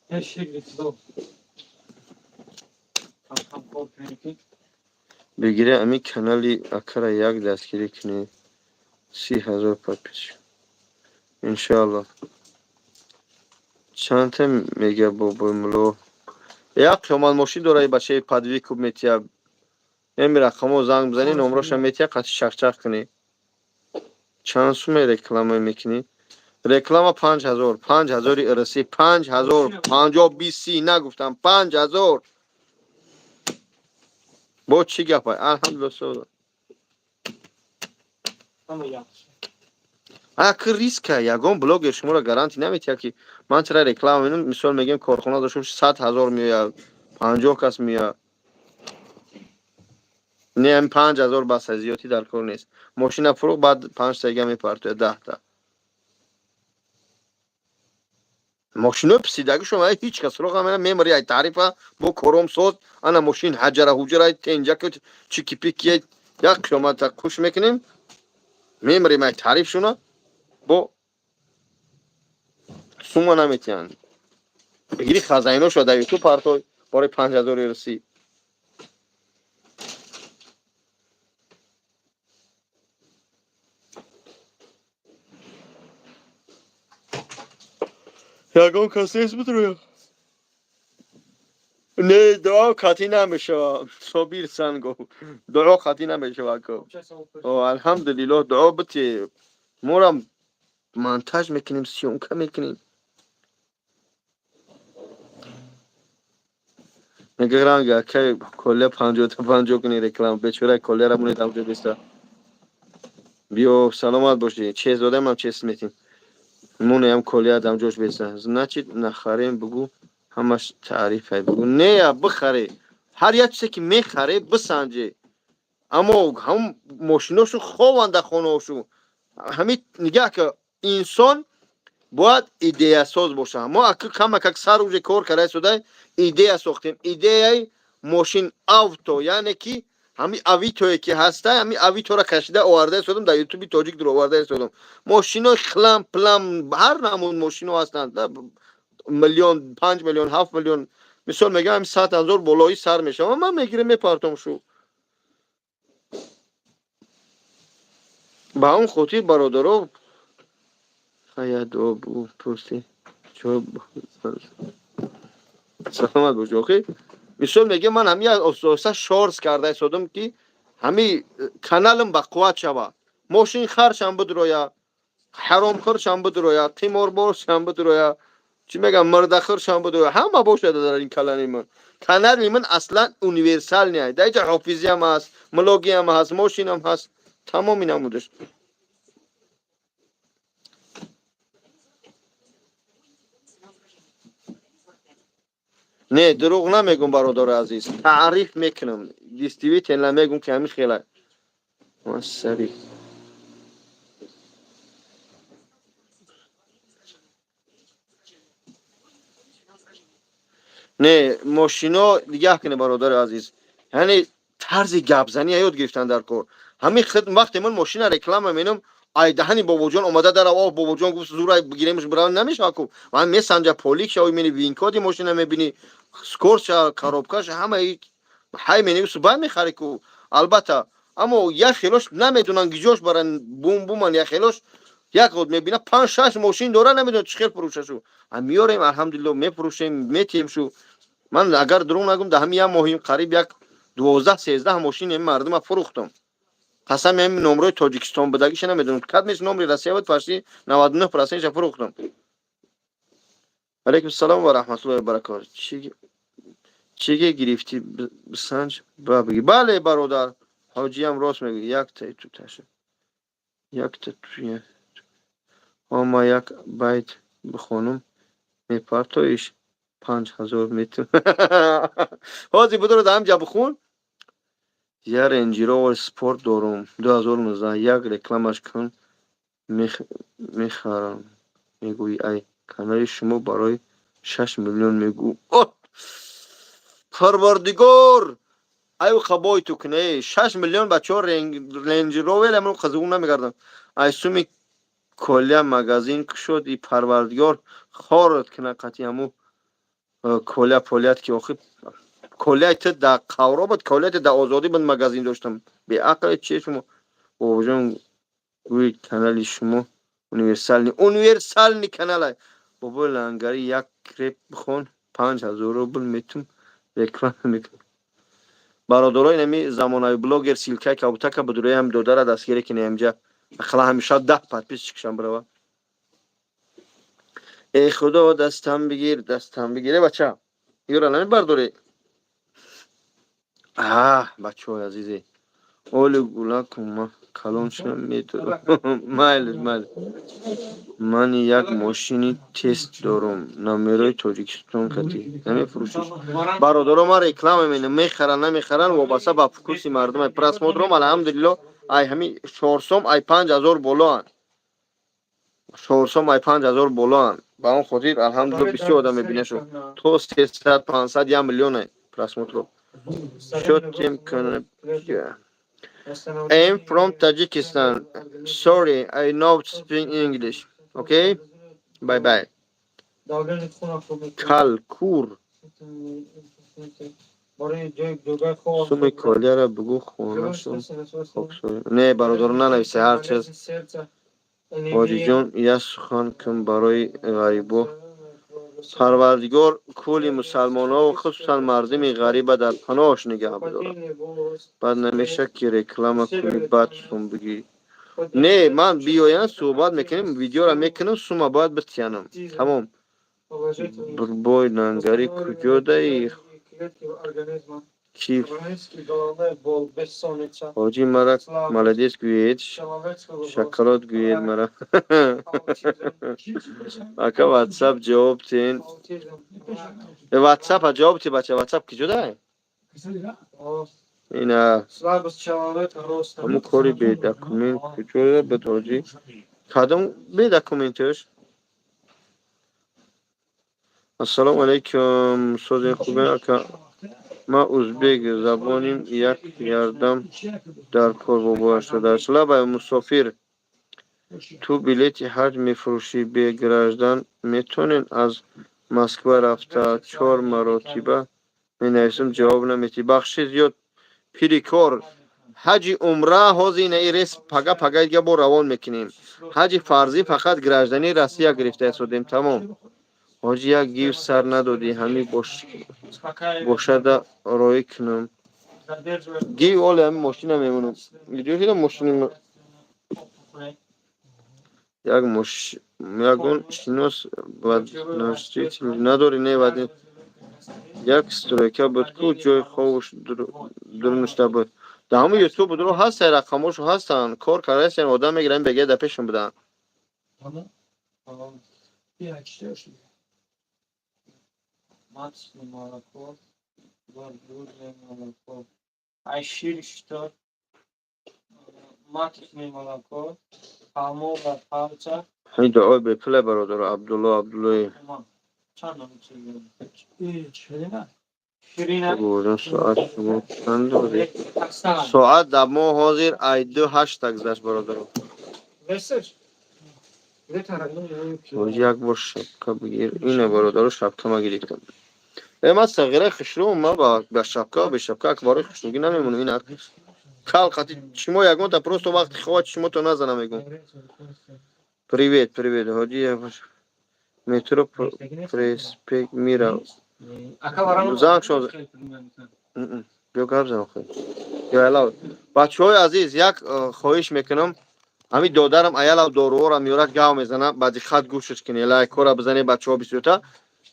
eşek zor. Tam korkuyor. بگیره امی کانالی اکر یک دستگیری کنی 30,000 پیش انشالله چند تا میگه بابا ملو یک شمال ماشین داره بچه پادوی کوب میتیا این رقمو زنگ بزنی نمرش میتیا قطع شخ شخ کنی چند سومه رکلام میکنی رکلام 5,000 ارسی 5,000 50 20 نگفتم 5,000 با چی گپای الحمدلله سودا Ama yanlış. اکر ریسکه یگان بلاگ شما را گارانتی نمیتیا که من چرا رکلام اینم مثال میگم کارخونه داشتم 100,000 میاد 50 کس میاد نه هم 5,000 بس زیادی در کار نیست ماشین فروخت بعد 5 تا میپرته 10 تا ماشینو پسیدگی شما هیچ کس رو هم میمری ای تعریفه با کروم سوز انا ماشین حجره حجره تنجا که چیکی پیکی یک شما تا خوش میکنیم میمری ای تعریف شونا با سوما نمیتیان بگیری خزائنو شده تو پارتو برای 5,000 رسی یگان کسی اسم بترویا نه دعا خطی نمیشه صابیر سنگو دعا خطی نمیشه واکو او الحمدلله دعا بتی مورم مانتاژ میکنیم سیونکه میکنیم نگرانگه که کله 50 تا 50 کنی رکلام بیچاره کله را مونید همونجا بیسته بیو سلامت باشی چه زاده من چه اسمیتیم مونه هم کلیه هم جوش بیسته نچید نخریم بگو همش تعریفه بگو نه بخره هر یک چیزی که میخره بسنجه اما هم ماشیناشو خوانده خونهاشو همین نگه که انسان باید ایده ساز باشه ما اکر کم سر روز کار کرده شده ایده ساختیم ایده ماشین اوتو یعنی که همین اویتوی که هسته همین اویتو را کشیده آورده شدم در یوتیوب تاجیک در آورده شدم ماشینا خلم پلم هر نمون ماشینا هستند میلیون 5 میلیون 7 میلیون مثال میگم همین 100,000 بالایی سر میشه و من میگیرم میپارتم شو با اون خاطر برادرها خیلی دو پرسی چه سلامت باش اوکی مثال میگه من همین اساسا شارژ کرده شدم که همین کانالم با قوت شوه ماشین خرشم بدرویا حرام خورشم بدرویا تیمور بورشم بدرویا چی میگم مرد خورشم بدرویا همه باشه در این کانال من کانال من اصلا یونیورسال نیست در اینجا حافظی هم هست ملوگی هم هست ماشین هم هست تمام اینا بودش نه دروغ نمیگم برادر عزیز، تعریف میکنم. دیستیوی تن نمیگم که همیشه خیلی سری. نه ماشینا دیگه کنه برادر عزیز، یعنی طرز گپ زنی یاد گرفتن در کار. همین وقتی من ماشین رکلام میبینم، ای دهنی بابا جان اومده در آب، بابا جان گفت زورا بگیریمش برای نمیشه کو. من میسنجه پولیک شو میبینی وین کدی ماشین میبینی، سکورش کاروبکاش همه های میبینی صبح میخری کو. البته اما یک خیلوش نمیدونن گیجوش برن بوم بومن، یک خیلوش یک خود میبینه 5 6 ماشین داره نمیدونه چخیر فروششو. هم میاریم الحمدلله میفروشیم میتیم شو. من اگر دروغ نگم ده همین ماهیم قریب یک 12 13 ماشین این مردم فروختم. قسم همین نمره تاجیکستان بدگیش نمیدونم کدومش نمره روسیه بود فارسی 99% فروختم. علیکم السلام و رحمت الله و برکاته. چیگه گرفتی بسنج بابگی؟ بله برادر حاجی هم راست میگه. یک تا تو تاشه، یک تا توی ما یک بیت بخونم میپرتایش 5000 متر. حاجی بدر دام جا بخون. یه رنج روور سپورت دارم 2019 یک رکلامش کن میخرم. میگویی ای کانال شما برای 6 میلیون میگو. پروردگار ای خبای تو کنه 6 میلیون بچه ها رنج روور امرو خزگون نمیگردن. ای سومی کلیه مگازین که شد ای پروردگار خارد کنه قطعی همو کلیه پولیت که آخی کلیه تا در قورا بود، کلیه تا در آزادی بود مگازین داشتم. به عقل چیه شما بابا گوی کانال شما اونیورسال نی کانال بابا لنگری یک کریپ بخون 5000 روبل میتون رکلام میکنم. برادرای نمی زمانای بلاگر سیلکای کابوتاکا بدوره هم دوداره دستگیری کنه امجا اخلا همیشه 10 پادپیس چکشم بروا. ای خدا دستم بگیره بچه یورا نمی برداره. بچه های عزیزی اول گولا کن کلون شنم میتونم. مایل من یک ماشینی تست دارم نمیروی تاجیکستان کتی نمیفروشیش. برادرها ما رکلام میبینه میخرن نمیخرن وابسته به فکوسی مردم. پرس مدرم الحمدلله ای همین 400 ای 5000 بالا هن. 400 ای 5000 بالا هن. با اون خاطر الحمدلله بسیار آدم میبینه شو. تو 300 500 1 میلیون پرس مدرم شد تیم کنه. I am from Tajikistan. Sorry, I know speak English. Okay? Bye bye. کل کور سوم کالیه را بگو خونه شو. نه برادر ننویسه هر چیز. حاجی جان یه سخن کن برای غریبا. پروردگار کل مسلمان ها و خصوصا مردم غریبه در پناهش نگه بداره. بعد نمیشه که رکلام کنی بعد سوم بگی. نه من بیاین صحبت میکنیم ویدیو را میکنم سوم باید بتینم. تمام. بربای ننگری کجا دایی کیف حاجی مرا ملدیس گوید شکلات گوید مرا. اکا واتساپ جواب تین واتساپ جواب تی بچه واتساپ کجا دایی اینا همون کاری به دکومنت کجا ده به توجی کدام به دکومنتش. السلام علیکم سوز خوبه اکا ما ازبک زبانیم یک یاردم در کار بابا شده است. لبای مسافر تو بلیت حج میفروشی به گرجدن میتونین از مسکو رفته 4 مرتبه می نویسم جواب نمیتی بخشی زیاد پیری کار حج عمره هازی نیرس پگا پگا دیگه با روان میکنیم. حج فرضی فقط گرجدنی روسیه گرفته شدیم تمام. حاجی یک گیو سر ندادی همین باشده رای کنم گیو آله همین ماشین هم میمونم ویدیو دیدم ماشین یکون شناس باید نشتی نداری نه باید یک سترکه بود که جای خوش درنشته بود در همه یوتیوب درو هست رقماشو هستن کار کرده آدم میگیرن بگه دپشون بدن. Маточное молоко. Бордюрное молоко. Айшир что? Маточное молоко. Хамовая палча. این دعای به پله برادر عبدالله Tamam. Çanlı çeviriyorum. Şirine. Şirine. بودن ساعت شما چند بوده Taksana. ساعت در ما حاضر ایدو هشت تا گذشت برادر Mesaj. Ne tarafından باید یک بار شبکه بگیر اینه برادر شبکه ما گرفتم من صغیره خشلو ما با شبکه به شبکه اکباری خشلوگی نمیمونم این کل خطی شما یکون تا پروستو وقت خواه شما تو نزنم میگم привет هادی مترو پریسپیک میره زنگ شد بیا گرد زنم خیلی یا علاوه بچه های عزیز یک خواهش میکنم همین دادرم ایالا دارو را میاره گاو میزنه بعد خط گوشش کنی لایک را بزنی بچه ها بسیوتا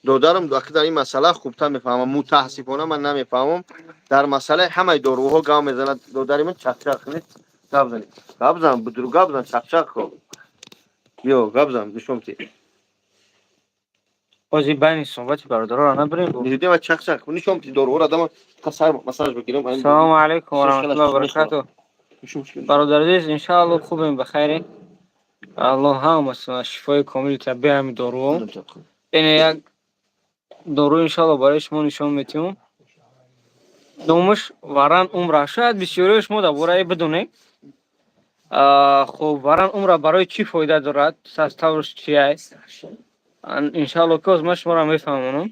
دادرم وقتی در این مسئله خوبتر میفهمم متاسفانه من نمیفهمم در مسئله همه داروها گاو میزنه دادر من چخچخ نیست گاو زنی گاو زن بدرو گاو زن چخچخ کو یو گاو زن نشومتی بازی بین صحبت برادران را نبریم دیدیم و چخچخ نشومتی دارو را دم کسر مساج بگیرم السلام علیکم و رحمت الله و برکاته برادر عزیز ان شاء الله خوبیم بخیر الله هم شفای کامل طبیعی همین دارو این یک دارو ان شاء الله برای شما نشون میتیم دومش وران عمر شاید بسیاری شما درباره بدونید خب وران عمر برای چی فایده دارد ساستورش چی است ان شاء الله که از شما را میفهمونم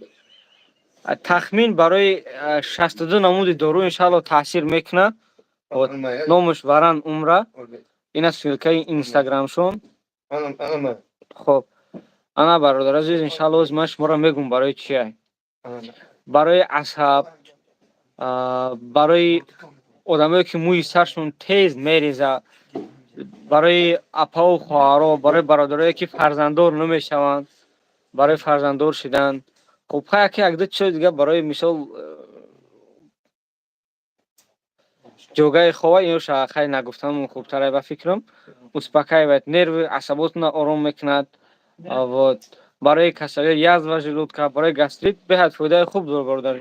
تخمین برای 62 نمود دارو ان شاء الله تاثیر میکنه نامش وران عمر این است که اینستاگرام شون خب انا برادر عزیز ان شاء الله از من شما را میگم برای چی است برای عصب برای آدمایی که موی سرشون تیز میریزه برای اپا و خواهرها برای برادرایی که فرزنددار نمیشوند برای فرزنددار شدن خب که یک دو چیز دیگه برای مثال جوگای خواه اینو خیلی نگفتم خوبتره به فکرم اسپکای باید نرو عصباتنا آرام میکند و برای کسری یزد و ژلودکا برای گستریت بهت فایده خوب داره برادر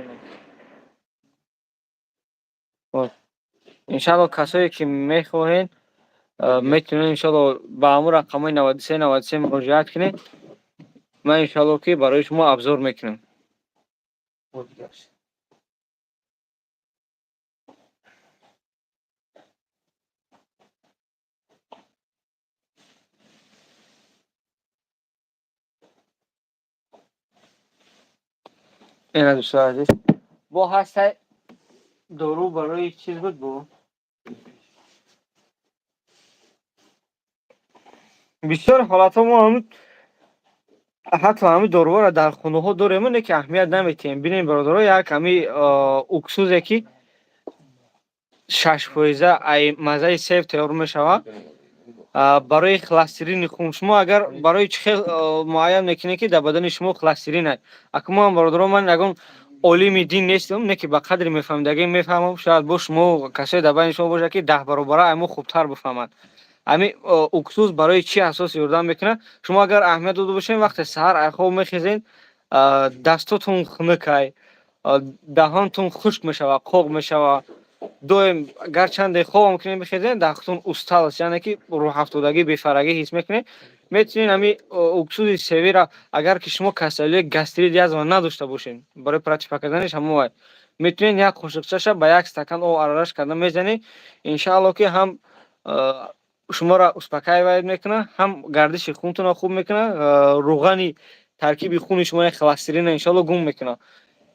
انشالله کسایی که میخواهین میتونین انشالله با همون رقمای 93 مراجعت کنین من انشالله که برای شما ابزار میکنم این دوستان عزیز با هسته دارو برای چیز بود بو بسیار حالت ها ما هم حتی همین دارو را در خونه ها داریم نه که اهمیت نمیتیم ببینید برادرها یک کمی اکسوزه که 6% ای مزه سیف تیار میشود برای کلسترین خون شما اگر برای چه معین میکنه که در بدن شما کلسترین است اما من برادرها من نگم عالم دین نیستم نه که به قدر میفهمدگی میفهمم شاید با شما کسی در بین شما باشه که 10 برابر اما خوبتر بفهمند امی اکسوز برای چی اساس یوردن میکنه شما اگر اهمیت داده باشین وقت سحر خواب میخیزین دستاتون خنکای دهانتون خشک میشوه قوق میشوه دویم گرچند خواب میکنین بخیزین دهانتون استال است یعنی که روح افتادگی بیفرگی حس میکنین میتونین امی اکسوز سوی را اگر که شما کسلی گسترید یزما نداشته باشین برای پرتیفا کردنش هم میتونین یک قاشقچه به یک استکان آب آرش کردن میزنین ان شاء الله که هم شما را اسپکای وارد میکنه هم گردش خونتون را خوب میکنه روغنی ترکیب خون شما کلسترین ان شاء الله گم میکنه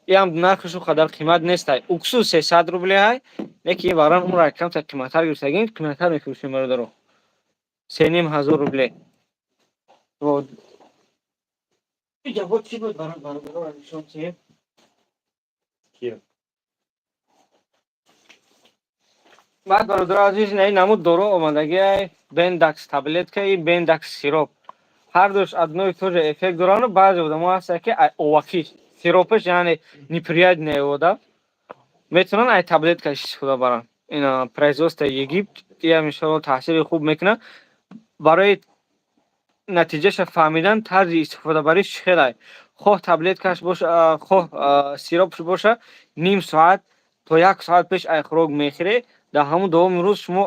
این هم نرخش قدر قیمت نیست اکسوز 300 روبل های یکی باران اون را کم تا قیمتر گرفتگین قیمتر میفروشیم رو درو 3500 روبل و جواب چی بود برادران نشون چیه بعد برادر عزیز این نمود دارو آمدگی بندکس تابلت که بندکس سیروپ هر دوش ادنوی طور افکت دارن بعضی آدم ها هست که اوکی سیروپش یعنی نیپریاد نیوده میتونن ای تابلت کش استفاده برن اینا پرایزوست یگیپت یا میشه تاثیر خوب میکنه برای نتیجهش فهمیدن طرز استفاده بریش خیلی خواه таблеткаш боша خواه сиропш боша ним соат то 1 соат пеш ай хӯрок мехӯре дар ҳамон давоми рӯз шумо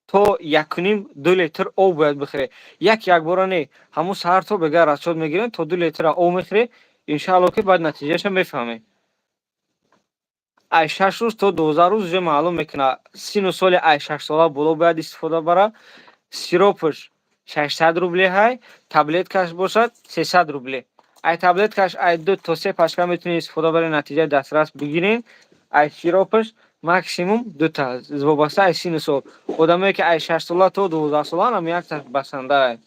то 1.5-2 литр об бояд бихӯре. Якбора не, ҳамон саҳар то бега расчёт мегирем, то 2 литр об мехӯре, иншоалло ки баъд натиҷаша мефаҳмем. Ай 6 рӯз то 12 рӯз уже маълум мекуна сину соли ай 6 сола боло бояд истифода бара. Сиропаш 600 рубле ҳай, таблеткаш бошад 300 рубле. Ай таблеткаш ай 2 то 3 пачка метунед истифода баред, натиҷаи дастрас бигиред. Ай сиропаш максимум 2 та вобаста ай сину сол. Одамое ки ай 6 сола то 12 солаан ҳам як басанда ай.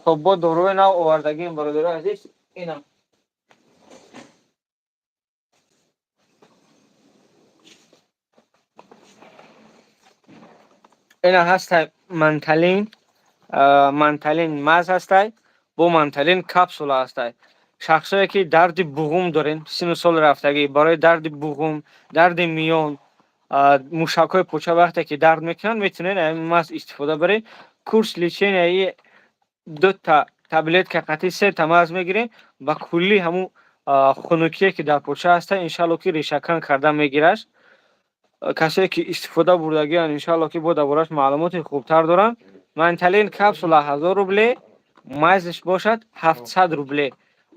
Хоб бо доруи нав овардагим бародари азиз инам. Ина ҳастай манталин, манталин маз ҳастай, бо манталин капсула ҳастай. Шахсое ки дарди буғум дорен, сину соли рафтагӣ, барои дарди буғум, дарди миён, мушакҳои поча вақте ки дард мекунанд, метавонед ин маз истифода баред. Курс леченияи 2 та таблетка қатъи 3 та маз мегирем, ба кулли ҳамун хунукие ки дар поча ҳастай иншоалло ки решакан карда мегирад. Касое ки истифода бурдагианд иншоалло ки бо дар борааш маълумоти хубтар доранд. Манталин капсула 1000 рубле, мазиш бошад 700 рубле.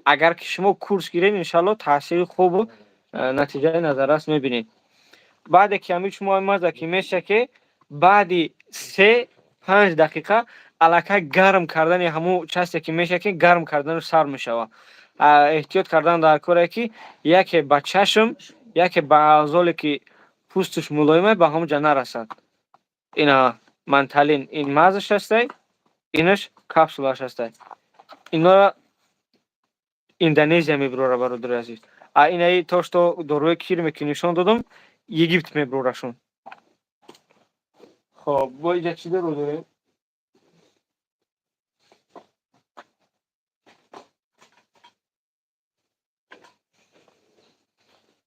Агар ки шумо курс гиред иншоалло таъсири хубу натиҷаи назаррас мебинед. Баъде ки ҳамин шумо маза ки мешаке, баъди 3-5 дақиқа аллакай гарм кардани ҳамун часте ки мешаке, гарм карданаш сар мешавад. Эҳтиёт кардан дар коре ки яке ба чашм, яке ба аъзоле ки пӯсташ мулоимай ба ҳамон ҷа нарасад. Ина манталин ин мазаш ҳастай, инаш капсулаш ҳастай. Инора Индонезия мебурора бародари азиз. Инаи то што доруи кирме ки нишон додам, Египт мебурорашон. Хоб бо иҷа чӣ дору дорем?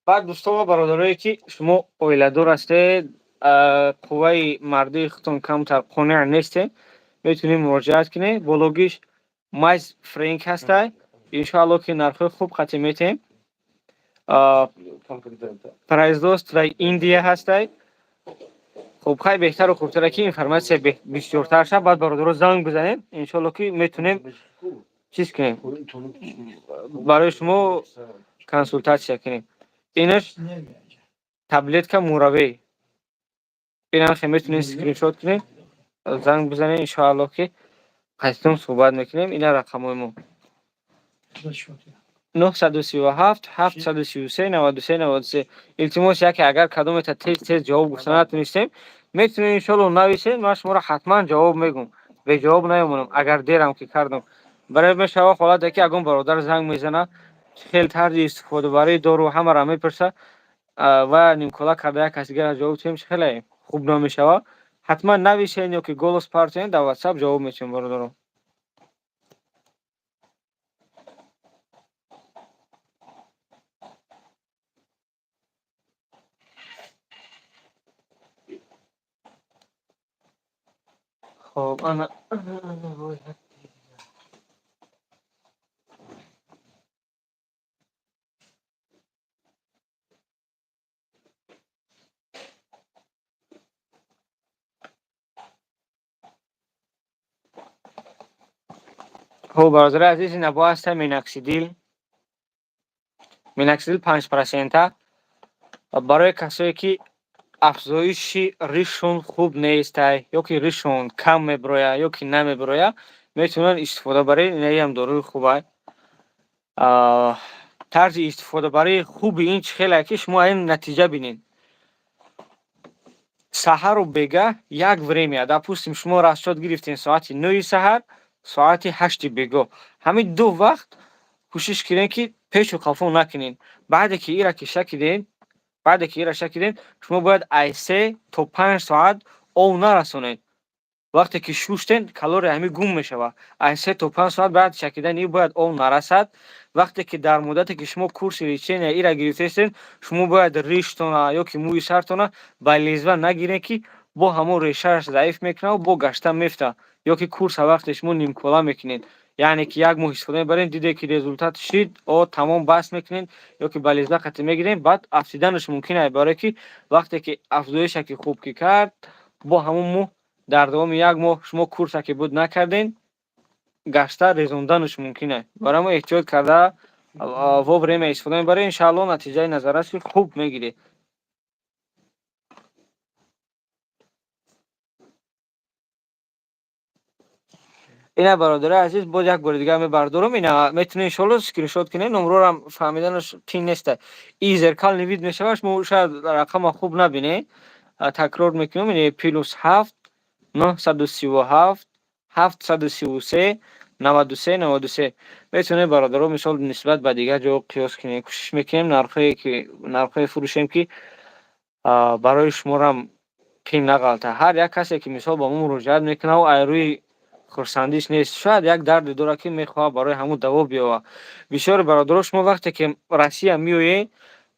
баъд дӯстон ва бародарое ки шумо оиладор ҳастед, қувваи мардии худтон камтар қонеъ нестед, метавонед муроҷиат кунед. Бо логиш майз френк ҳастай, иншоалло ки нархҳои хуб қатъи метаҳем. Прайздостраи Индия ҳастай. Хуб хай беҳтару хубтара ки информатсия бисёртар шавад, баъд бародаро занг бизанед, иншоалло ки метавонем чиз кунем, барои шумо консултатсия кунем. Инаш таблетка муравей. Инам ше метавонед скриншот кунед, занг бизанед, иншоалло ки қайситон суҳбат мекунем. Ина рақамои мо 937 733 93 93. Илтимос яке агар кадомета тез ҷавоб гуфта натонистем, метавонед иншоалло нависед, ман шуморо ҳатман ҷавоб мегӯм, беҷавоб намемонам агар дерам ки кардам. Барои мешава ҳолате ки ягон бародар занг мезана, хел тарзи истифодабарии дору ҳамаро мепурса ва нимкола карда як кас дигар ҷавоб тем хеле хуб намешава. ҳатман нависед ё ки голос партиен дар WhatsApp ҷавоб метавем бародаро. خب انا خب برادر عزیز این ابا هست میناکسیدیل 5% برای کسایی که افزایش ریششون خوب نیست یا که ریششون کم میبروید یا که نمیبروید میتونن استفاده برای اینایی هم داروی خوبه. طرز استفاده برای خوب این خیلی که شما این نتیجه بینین. سحر و بگه یک время, допустим شما расчет گرفتین ساعت 9 سحر ساعت 8 بگه همین دو وقت کوشش کنین که پیش و خلفون نکنین. بعد که ایرا که شکیدین شما باید از 3 تا 5 ساعت او نرسونید. وقتی که شوشتین کالری همین گم میشود. از 3 تا 5 ساعت بعد شکیدن این باید او نرسد. وقتی که در مدتی که شما کورس ریچین ایرا گرفتین شما باید ریشتون یا که موی سرتون با لیزوه نگیرین که با همون ریشهش ضعیف میکنه و با گشتن میفته یا که کورس وقتی شما نیمکولا میکنین یعنی که یک ماه استفاده میبرین دیده که результат شید او تمام بس میکنین یا که بلیزه خطی میگیرین بعد افزیدنش ممکنه برای که وقتی که افزایش که خوب که کرد با همون مو در دوام یک ماه شما کورس که بود نکردین گشته رزوندنش ممکنه برای ما احتیاط کرده و بریم استفاده میبرین انشاءالله نتیجه نظرش خوب میگیره. اینا برادر عزیز باز یک بار دیگه میبردارم اینا میتونین انشالله اسکرین شات کنین نمره رو هم فهمیدنش تین نیست این زرکال نوید میشه شما شاید رقم خوب نبینه تکرار میکنم این پلوس 7 937 733 93 93 میتونه برادر مثال نسبت به دیگه جا قیاس کنین کوشش میکنیم نرخ فروشیم که برای شما هم پین نغلطه هر یک کسی که مثال با ما مراجعت میکنه و ایروی خرسندیش نیست شاید یک درد داره که میخواه برای همون دوا بیاوه بسیار برادر شما وقتی که روسیه میویه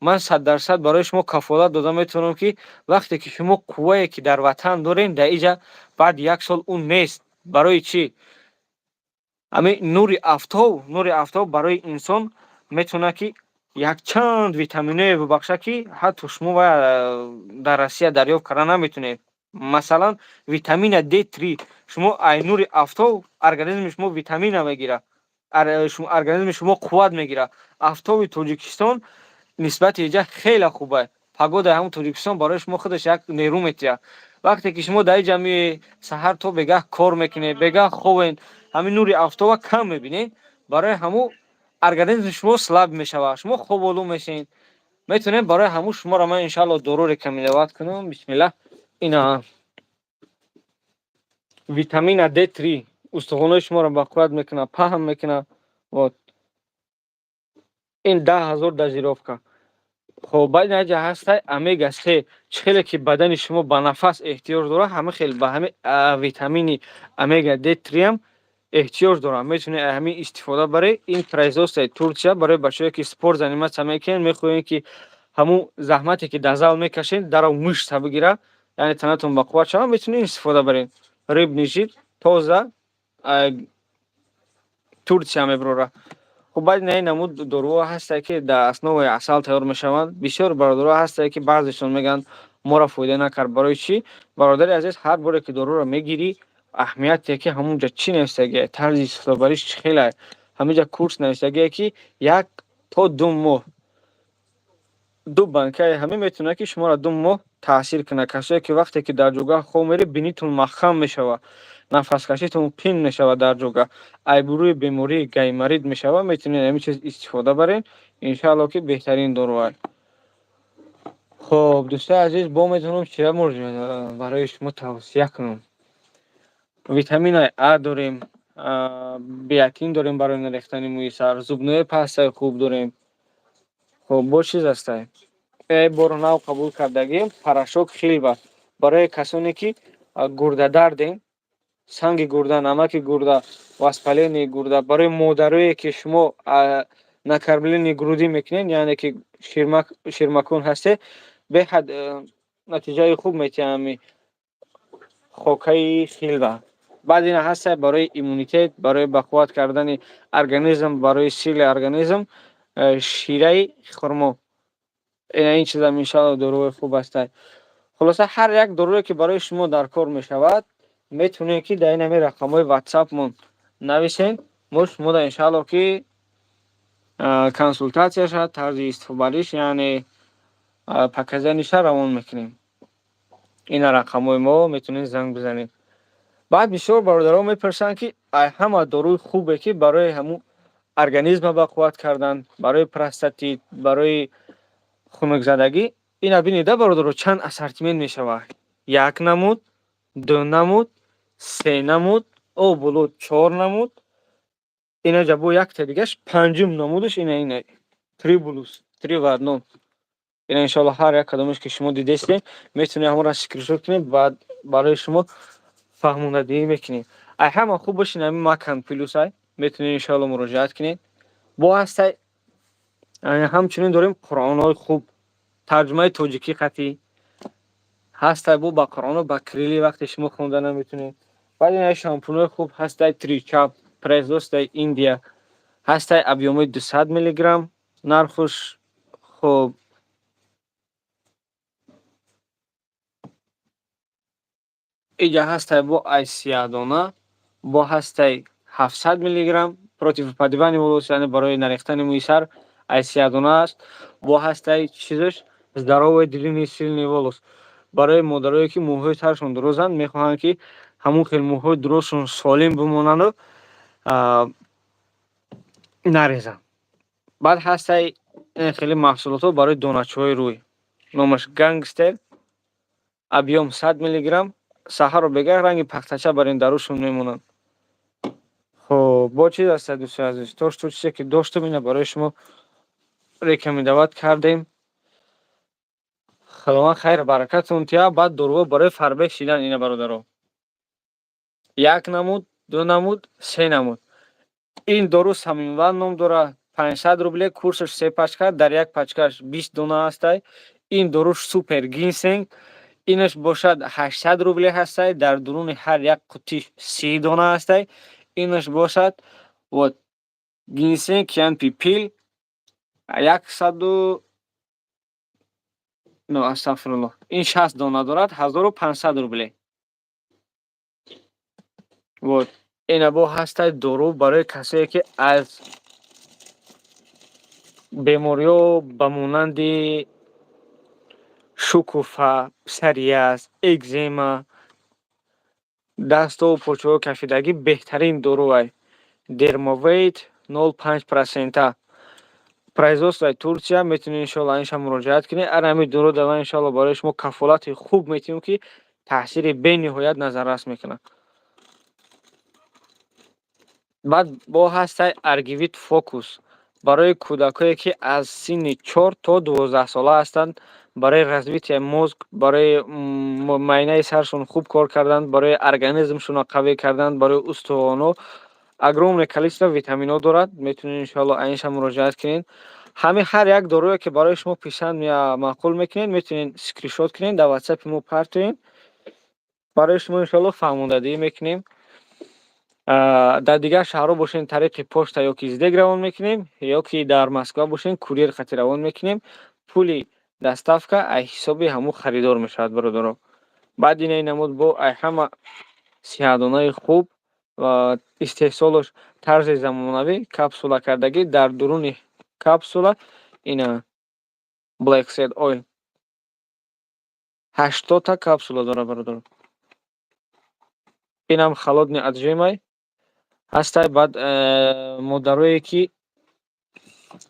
من 100% برای شما کفالت داده میتونم که وقتی که شما قوه که در وطن دارین در اینجا بعد یک سال اون نیست برای چی امی نور آفتاب برای انسان میتونه که یک چند ویتامینه ببخشه که حتی شما در روسیه دریافت کردن نمیتونه مثلا ویتامین D3 شما ای نور آفتاب ارگانیسم شما ویتامین میگیره ارگانیسم شما قوت میگیره آفتاب تاجیکستان نسبت اینجا خیلی خوبه پگودا همون تاجیکستان برای شما خودش یک نیرو میتیه وقتی که شما در جمعی سحر تو بگاه کار میکنه بگاه خوبین همین نور آفتاب کم میبینین برای همون ارگانیسم شما سلب میشوه شما خوب علوم میشین میتونین برای همون شما را من انشالله درو ریکامندوات کنم بسم الله اینا ویتامین D3 استخوان‌های شما را بقوت میکنه پهن میکنه و این 10,000 دازیروفکا خب بعد اینجا هست اومگا 3 چخیلی که بدن شما به نفس احتیاج داره همه خیلی به همه ویتامین اومگا D3 هم احتیاج داره میتونه همین استفاده برای این پرایزوس ترکیه برای بچه‌ای که سپورت زنیمت میکنن میخواین که همون زحمتی که دزال میکشین در مشت بگیره یعنی تنتون بقوت شما میتونین استفاده برین ریب نیجید تازه ترکیه میبره خب بعد نه نمود دروها هست که در اسنوع عسل تیار میشوند بسیار برادرها هست که بعضیشون میگن ما را فایده نکرد برای چی برادر عزیز هر باره که درو را میگیری اهمیتی که همونجا چی نوشته طرز استفادهش خیلی همینجا کورس نوشته که 1 تا 2 ماه دو بانکای همه میتونه که شما را 2 ماه تاثیر کنه کسایی که وقتی که در جوگاه خوب میری بینیتون مخم میشوه نفس کشیتون پین میشوه در جوگاه ایبروی بیماری گیمرید میشوه میتونین همین چیز استفاده برین انشالله که بهترین دارو خب دوستان عزیز با میتونم چه مورد برای شما توصیه کنم ویتامین A داریم بیاتین داریم برای نریختن موی سر زبنه پسته خوب داریم خب با چیز هسته بروناو قبول کردگیم پراشوک خیلی برای کسانی که گرده دردین سنگ گرده نمک گرده واسپلین گرده برای مادرایی که شما نکربلین گرودی میکنین یعنی که شیرمکون هسته به حد نتیجه خوب میتیم خوکای خیلده بعد این هست برای ایمونیتت برای بقوت کردن ارگانیسم برای سیل ارگانیسم شیره خرما این چیز هم انشاءالله دروی خوب است خلاصه هر یک دروی که برای شما در کار می شود میتونید که در این همه رقم های واتساپ من نویسین ما شما در انشاءالله که کنسولتاسیا شد طرز استفادهش یعنی پکیجش روان میکنیم این رقم های ما میتونید زنگ بزنید بعد بسیار برادرها میپرسن که همه داروی خوبه که برای همون ارگانیسم بقوت کردن برای پروستاتیت برای خنک زدگی این ببینید برادرها چند اسورتیمنت میشوه 1 نمود 2 نمود 3 نمود او بلود 4 نمود اینا جبو یک تا دیگهش 5 نمودش اینه تریبولوس 3 ورنون این انشالله هر یک کدامش که شما دیدید میتونید همون را اسکرین شات کنید بعد برای شما فهموندگی میکنید همه خوب باشین همین مکان پلوس های میتونید انشالله مراجعت کنید با هسته همچنین داریم قرآن های خوب ترجمه تاجیکی خطی هسته با قرآن و با کریلی وقتی شما خوندن نمیتونید بعد این شامپون های خوب هسته تریچاپ производства Индия ҳастай объёми 200 миллиграмм. Нархуш хуб иҷа ҳастай бо айсиядона бо ҳастай 700 миллиграмм. Против выпадивания волос, яъне барои нарехтани мӯи сар айсиядона аст. Бо ҳастай чизаш здоровые длинные сильные волос. Барои модарое ки мӯҳои саршон дурӯзанд, мехоҳанд ки ҳамун хел мӯҳои дурӯзшон солим бимонанду нарезанд. Баъд ҳастай хели маҳсулотҳо барои доначаҳои рӯй. Номаш Gangster, объём 100 миллиграмм. Саҳару бегах ранги пахтача бар ин дарушон мемонанд. хоб бо чиз ҳастад дӯстои азиз? То што чизе ки доштум ина барои шумо рекомендоват кардем. Худованд хайр баракатон тия. Баъд доруҳо барои фарбе шидан ина бародаро. 1 намуд, 2 намуд, 3 намуд. Ин дору самимванд ном дорад. 500 рубле, курсаш 3 пачка, дар як пачкаш 20 дона ҳастай. Ин доруш супер гинсенг. Инаш бошад 800 рубле ҳастай, дар дуруни ҳар як қутиш 30 дона ҳастай. Инаш бошад вот гинсенг кианпи пил 100 но астағфируллоҳ. Ин 60 дона дорад, 1500 рубле. Вот ина бо ҳастай дору барои касое ки аз бемориҳо ба монанди шукуфа, псориаз, экзема, дасту почаҳо кашидагӣ беҳтарин дорувай. Dermovate 0.5%. Производствои Турсия. Метавонед иншоалло инша муроҷиат кунед. Ар ҳамин дору дала иншоалло барои шумо кафолати хуб метиҳем ки таъсири бениҳоят назаррас мекунад. баъд бо ҳастай Argivit Focus барои кӯдакое ки аз синни 4 то 12 сола ҳастанд. Барои развитияи мозг, барои майнаи саршон хуб кор кардан, барои организмшонро қавӣ кардан, барои устуҳоно огромное количество витаминҳо дорад. Метавонед иншоалло айниша муроҷиат кунед. Ҳар як доруе ки барои шумо писанд ё маъқул мекунед, метавонед скриншот кунед, дар WhatsApp мо партоед. Барои шумо иншоалло фаҳмондадӣ мекунем. дар дигар шаҳрҳо бошед тариқи почта ё ки здек равон мекунем, ё ки дар Москва бошед курьер хати равон мекунем. Пули доставка аз ҳисоби ҳамун харидор мешавад бародаро. баъд ина намуд бо ҳама сиҳатдонаи хуб ва истеҳсолаш тарзи замонавӣ капсула кардагӣ. Дар дуруни капсула ина Black Seed Oil 80 та капсула дорад бародаро. Инам холодный отжимай ҳастай. Баъд модарое ки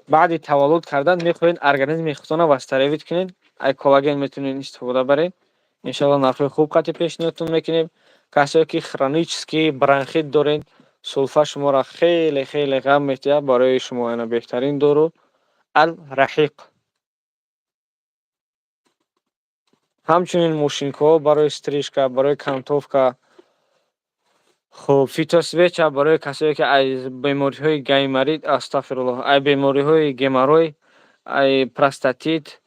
баъди таваллуд кардан мехоҳед организми худтонро восстановить кунед, ай коллаген метавонед истифода баред. Иншоалло нархои хуб қати пешниҳодтон мекунем. Касое ки хронический бронхит доред, сулфа шуморо хеле ғам метиҳад. Барои шумо ина беҳтарин дору Al-Rahiq. ҳамчунин мошинкаҳо барои стрижка, барои кантовка. хуб фитосвеча барои касое ки аз бемориҳои гайморит, астағфируллоҳ, аз бемориҳои геморрой, аз простатит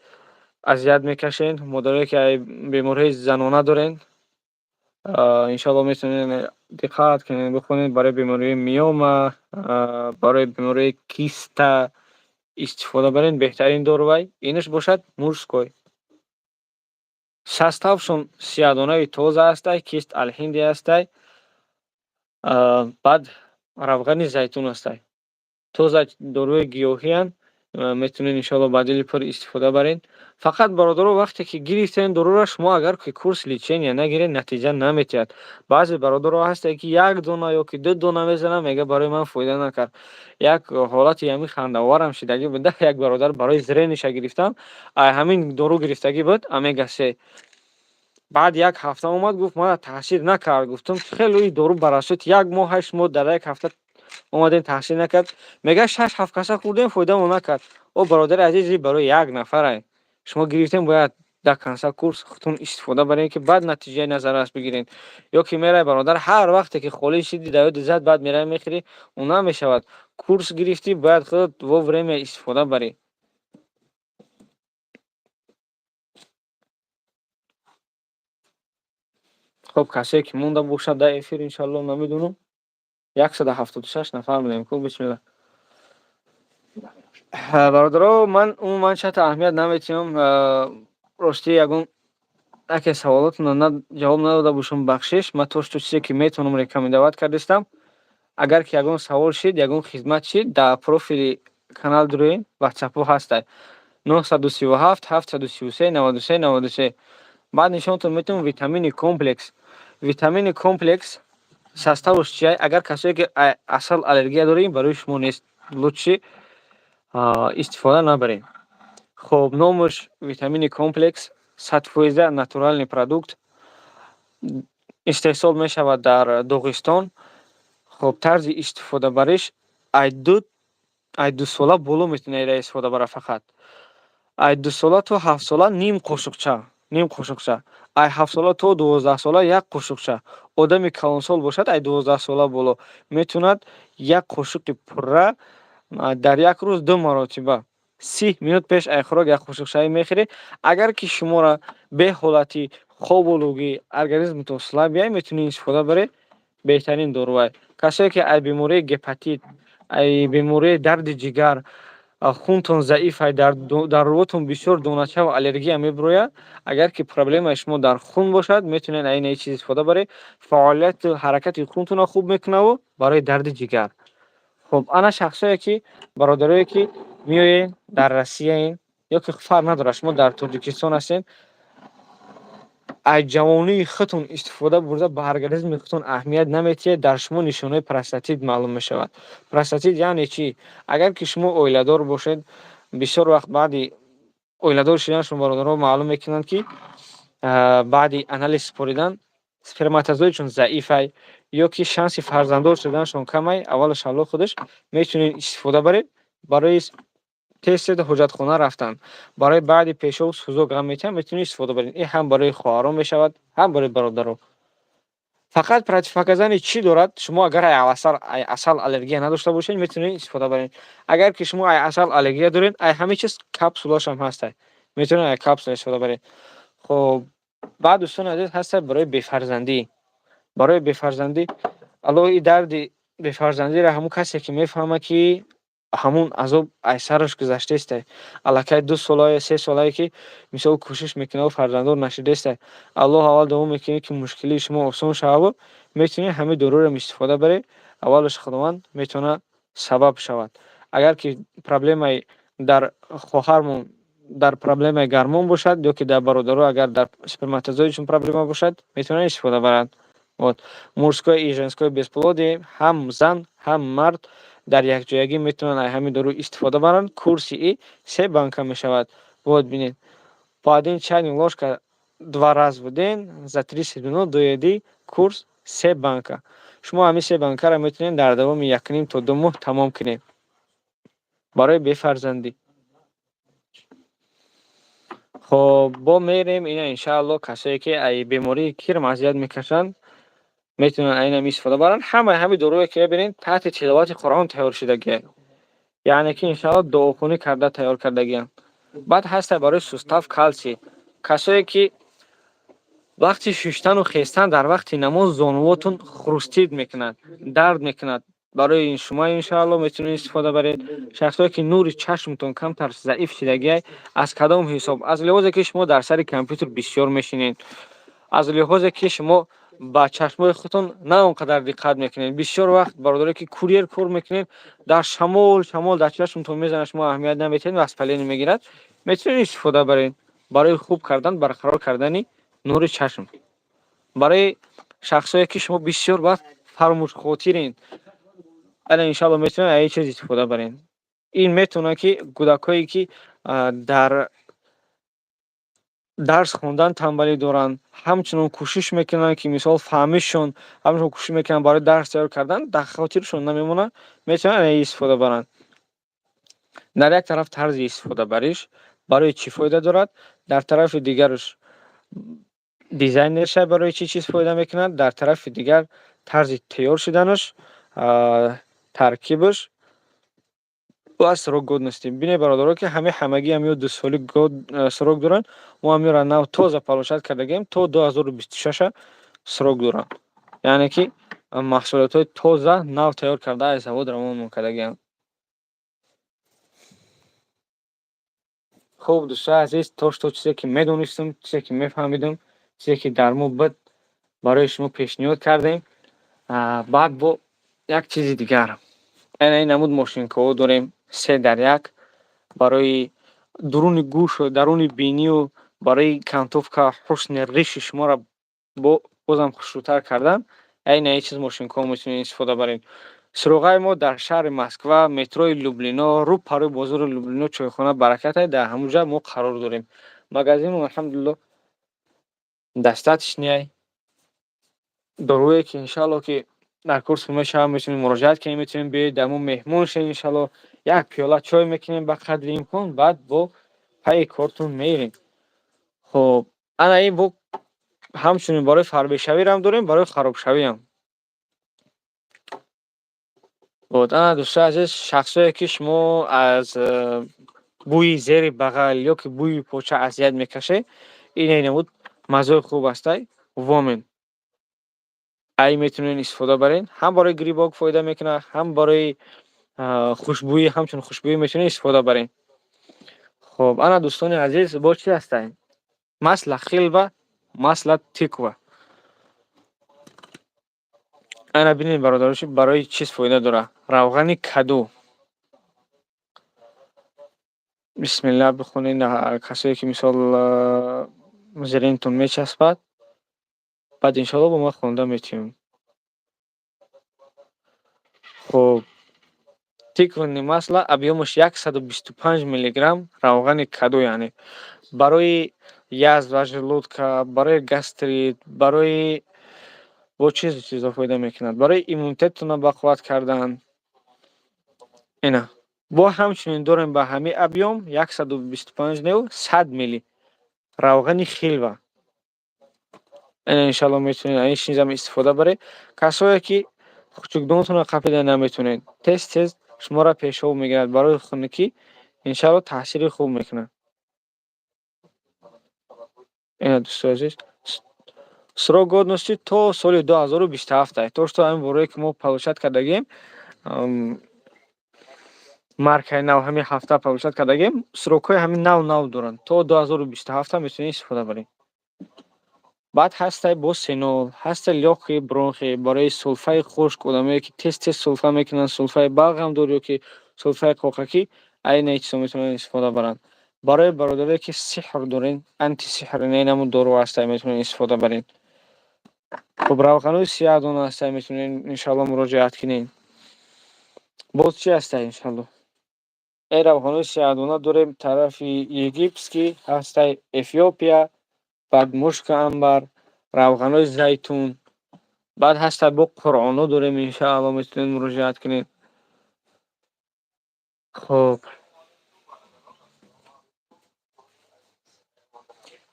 азият мекашед. модарое ки аз бемориҳои занона доред. иншоалло метавонед диққат кунед, бихонед барои бемориҳои миома, барои бемориҳои киста истифода баред. Беҳтарин дорувай. Инаш бошад мужской. Составшон сиҳатдонаи тоза ҳастай, кист алҳинди ҳастай. баъд равғани зайтун ҳастай. Тоза доруи гиёҳиянд. Метавонед иншоалло ба дили пур истифода баред. Фақат бародаро вақте ки гирифтед доруро, шумо агар ки курс лечения нагиред, натиҷа наметиҳад. баъзе бародаро ҳастанд ки 1 дона ё ки 2 дона мезананд, мега барои ман фоида накард. Як ҳолати ҳамин хандаварам шидагӣ буда. Як бародар барои зрениша гирифтам, ҳамин дору гирифтагӣ буд омега 3. баъд як ҳафта омад гуфт мана таъсир накард. Гуфтам хело ин дору бар асоси 1 моҳ 8 моҳ дар як ҳафта омадем таъсир накард. Мега 6-7 каса хӯрдем, фоидамо накард. О бародари азиз, ин барои як нафарай. шумо гирифтем бояд дар конца курс худтон истифода баред ки баъд натиҷаи назаррас бигиред. ё ки мерай бародар ҳар вақте ки холӣ шиди даёди зад баъд мерай мехӯри, он намешавад. Курс гирифтӣ бояд худат во время истифода барӣ. хуб касое ки монда бошад дар эфир иншоалло намедонам. 176 нафар будем. Хуб, бисмилла. Бародаро, ман умуман шарт аҳамият наметиём. Рости ягон яке саволотно ҷавоб надода бошам бахшиш. Ман то чизе ки метавонам рекомендовать кардистам. Агар ки ягон савол шид, ягон хизмат шид, дар профили канал дуроин WhatsApp ҳастад. 937 733 93 93. Баъд нишонтон метавонам витамини комплекс. Витамини комплекс составш чия? Агар касое ки асал аллергия дорем, барои шумо нест. Лутфи истифода набаред. Хоб, номаш витамини комплекс 100% натуральный продукт. Истеҳсол мешавад дар Доғистон. Хоб, тарзи истифода бариш ай 2 сола боло метавонед истифода бара фақат. Ай 2 сола то 7 сола ним қошуқча. Ай 7 сола то 12 сола як қошуқча. Одами калонсол бошад, ай 12 сола боло метавонад як қошуқи пурра дар як рӯз 2 маротиба 30 минут пеш ай хӯрок як қошуқчаи мехӯред. Агар ки шуморо бе ҳолати хоболугӣ организмтон слабия метавонед истифода баред. Беҳтарин дорувай. Касое ки ай бемории гепатит, ай бемории дарди ҷигар, хунтон заиф, ай дар рӯотон бисёр донача ва аллергия мебирояд. Агар ки проблемаи шумо дар хун бошад, метавонед ин чиз истифода баред. Фаъолияти ҳаракати хунтонро хуб мекунаву барои дарди ҷигар. Хуб, ана шахсое ки бародарое ки меоед дар Россияен ё ки фарқ надорад шумо дар Тоҷикистон ҳастед, ай ҷавонии худтон истифода бурда ба организми худтон аҳамият наметиҳед, дар шумо нишонаи простатит маълум мешавад. Простатит яъне чӣ? Агар ки шумо оиладор бошед, бисёр вақт баъди оиладор шудан шумо бародарҳо маълум мекунанд ки баъди анализ супоридан сперматозоидшон заифай ё ки шанси фарзанддор шуданашон камай. Аввалаш аввало худаш метавонед истифода баред барои тести ҳоҷатхона рафтан, барои баъди пешоб сӯзок ғам метиҳад, метавонед истифода баред. Ин ҳам барои хоҳарон мешавад, ҳам барои бародарон. Фақат противопоказание чӣ дорад? Шумо агар ай асал аллергия надошта бошед, метавонед истифода баред. Агар ки шумо ай асал аллергия доред, ай ҳама чиз капсулашам ҳастад. Метавонед ай капсула истифода баред. Хоб, баъд дӯстони азиз ҳастад барои бефарзандӣ. Барои бефарзандӣ, аллоҳи дарди бефарзандиро ҳамон касе ки мефаҳмад ки ҳамун азоб ай сараш гузаштаестай. Аллакай 2 солае 3 солае ки мисол кӯшиш мекунаву фарзанддор нашидаестай. Аллоҳ аввал дуо мекунем ки мушкилии шумо осон шававу метавонед ҳамин доруро истифода баред. Аввалаш худованд метавонад сабаб шавад. Агар ки проблемаи дар хоҳармон дар проблемаи гармон бошад ё ки дар бародаро агар дар сперматозоидшон проблема бошад, метавонад истифода барад. Вот. Мужское и женское бесплодие, ҳам зан, ҳам мард дар якҷоягӣ метавонанд ай ҳамин дору истифода баранд. Курси и 3 банка мешавад. Вот бинед. По 1 чайник ложка 2 раз в день за 30 минут доеди курс 3 банка. Шумо ҳамин 3 банкаро метавонед дар давоми 1.5 то 2 моҳ тамом кунед. Барои бефарзандӣ. Хоб, бо мерем ина иншааллоҳ касое ки ай бемории кирм азият мекашанд, метавонанд айнам истифода баранд. Ҳамин доруе ки мебинед таҳти тиловати Қуръон тайёр шудагиаст. Яъне ки иншааллоҳ дуохунӣ карда тайёр кардагианд. Баъд ҳаста барои сустав калсий. Касое ки вақти шуштану хестан дар вақти намоз зонувотон хрустид мекунад, дард мекунад. Барои шумо иншааллоҳ метавонед истифода баред. Шахсое ки нури чашмтон камтар заиф шудагиай, аз кадом ҳисоб? Аз лиҳозе ки шумо дар сари компютер бисёр мешинед. Аз лиҳозе ки шумо ба чашмои худтон на он қадар диққат мекунед. Бисёр вақт бародаре ки курьер кор мекунед, дар шамол дар чашмтон мезанад, шумо аҳамият наметиҳед, воспаление мегирад. Метавонед истифода баред барои хуб кардан, барқарор кардани нури чашм. Барои шахсое ки шумо бисёр вақт фаромӯшхотирен, ана иншааллоҳ метавонед ай чиз истифода баред. Ин метавонад ки кӯдакое ки дар дарс хондан тамбалӣ доранд, ҳамчунон кӯшиш мекунанд ки мисол фаҳмишон, ҳамчунон кӯшиш мекунанд барои дарс тайёр кардан, дар хотиршон намемонад, метавонанд ай истифода баранд. Дар як тараф тарзи истифода бариш барои чӣ фоида дорад, дар тарафи дигараш дизайнерша барои чӣ чиз фоида мекунад, дар тарафи дигар тарзи тайёр шуданаш, таркибаш ва срокгодности. Бинед бародаро ки ҳамагӣ ҳам ё 2 соли срок доранд. Мо ҳамиро нав тоза палошат кардагием то 2026 срок доранд. Яъне ки маҳсулотҳои тоза нав тайёр карда аз завод равон кардагиам. хуб дӯстони азиз, то чизе ки медонистам, чизе ки мефаҳмидам, чизе ки дар мо буд барои шумо пешниҳод кардем. Баъд бо як чизи дигар, ин намуд мошинкаҳо дорем 3дар 1 барои дуруни гӯшу даруни бинию барои кантовка ҳусни риши шуморо бозам хушрӯтар кардан. Ин чиз мошинкаҳо метавонед истифода баред. Суроғаи мо дар шаҳри Москва, метрои Люблино, рӯ бозори Люблино, чойхона Баракат, дар ҳамон ҷо мо қарор дорем. Магазинмон алҳамдулилло дастатишняй. Доруе ки иншалло ки дар курс мешавад, метавонем муроҷиат кунем, метавонем биёед дар мо меҳмон шавем иншалло. Як пиёла чой мекунем ба қадри имкон, баъд бо пайи кортун меерем. Хуб, ана ин бо ҳамчунин барои фарбешавиам дорем, барои харобшавиам. Ана дӯстони азиз, шахсое ки шумо аз бӯи зери бағал ё ки бӯи поча азият мекашед, ин намуд мазои хуб астай, вомин. Метавонед истифода баред. Ҳам барои грибок фоида мекунад, ҳам барои хушбӯӣ, ҳамчун хушбӯӣ метавонед истифода баред. Хуб, ана дӯстони азиз, бо чӣ астай? Масла хилва, масла тиква. Ана бинед бародарош, барои чиз фоида дорад? Равғани каду. бисмилла бихонед, касое ки мисол зерентон мечаспад, баъд иншалло бо ман хонда метавонед. Хуб, тиквани масла объёмаш 125 миллиграмм равғани каду, яъне барои язва желудка, барои гастрит, барои бо чизо фоида мекунад, барои иммунитетатонро бақувват кардан. Ина. Бо ҳамчунин дорем ба ҳамин объём 125 нев 100 милли равғани хилва. Ина иншалло метавонед аз ин чизам истифода баред. Касое ки хучукдонатонро қапида наметавонед, тез шуморо пешоб мегирад, барои хунукӣ иншалло таъсири хуб мекунад. Ина дӯстони азиз, срок годности то соли 2027 то што ҳамин борое ки мо паблишат кардагем, маркаи нав ҳамин ҳафта паблишат кардагем, срокҳои ҳамин нав доранд. То 2027 метавонед истифода баред. баъд ҳастай бо сенол, ҳастай лёгкии бронхи, барои сулфаи хушк, одамое ки тез сулфа мекунанд, сулфаи балғамдор ё ки сулфаи қоқакӣ, ин чизо метавонанд истифода баранд. Барои бародарое ки сиҳр дорен, антисиҳр, ин ҳамун дору ҳастай, метавонед истифода баред. Хуб, равғанои 30 дона ҳастай, метавонед иншалло муроҷиат кунед. Боз чӣ ҳастай иншалло? Равғанои 30 дона дорем тарафи египетски, ҳастай Эфиопия, баъд мушки амбар, равғанои зайтун, баъд ҳастай бо қуръоно дорем иншаалло метавонед муроҷиат кунед. Хуб.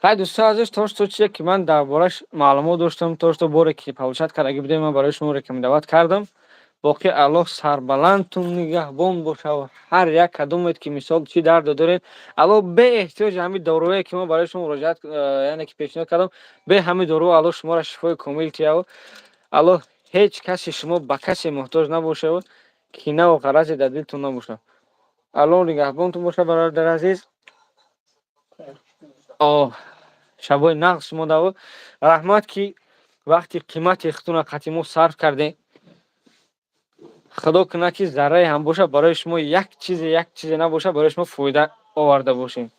Хай дӯстони азиз, то што чизе ки ман дар бораш маълумот доштам, то што боре ки паблишат кардагӣ будем, ман барои шумо рекомендоват кардам. Боқӣ Аллоҳ сарбаландтун нигаҳбон бошад. Ҳар як кадомет ки мисол чӣ дарде доред, Аллоҳ бе эҳтиёҷи ҳамин дорое ки ман барои шумо муроҷиат яъне ки пешниҳод кардам, бе ҳамин дору Аллоҳ шуморо шифои комил киявад. Аллоҳ ҳеҷ каси шумо ба касе муҳтоҷ набошад, кинаву ғаразе дар дилтон набошад. Аллоҳ нигаҳбонтун бошад бародари азиз. шабои нағз шумо даво. Раҳмат ки вақти қимати худтонро қатъи мо сарф кардем. Худо кунад ки заррае ҳам бошад барои шумо як чизе набошад, барои шумо фоида оварда бошем.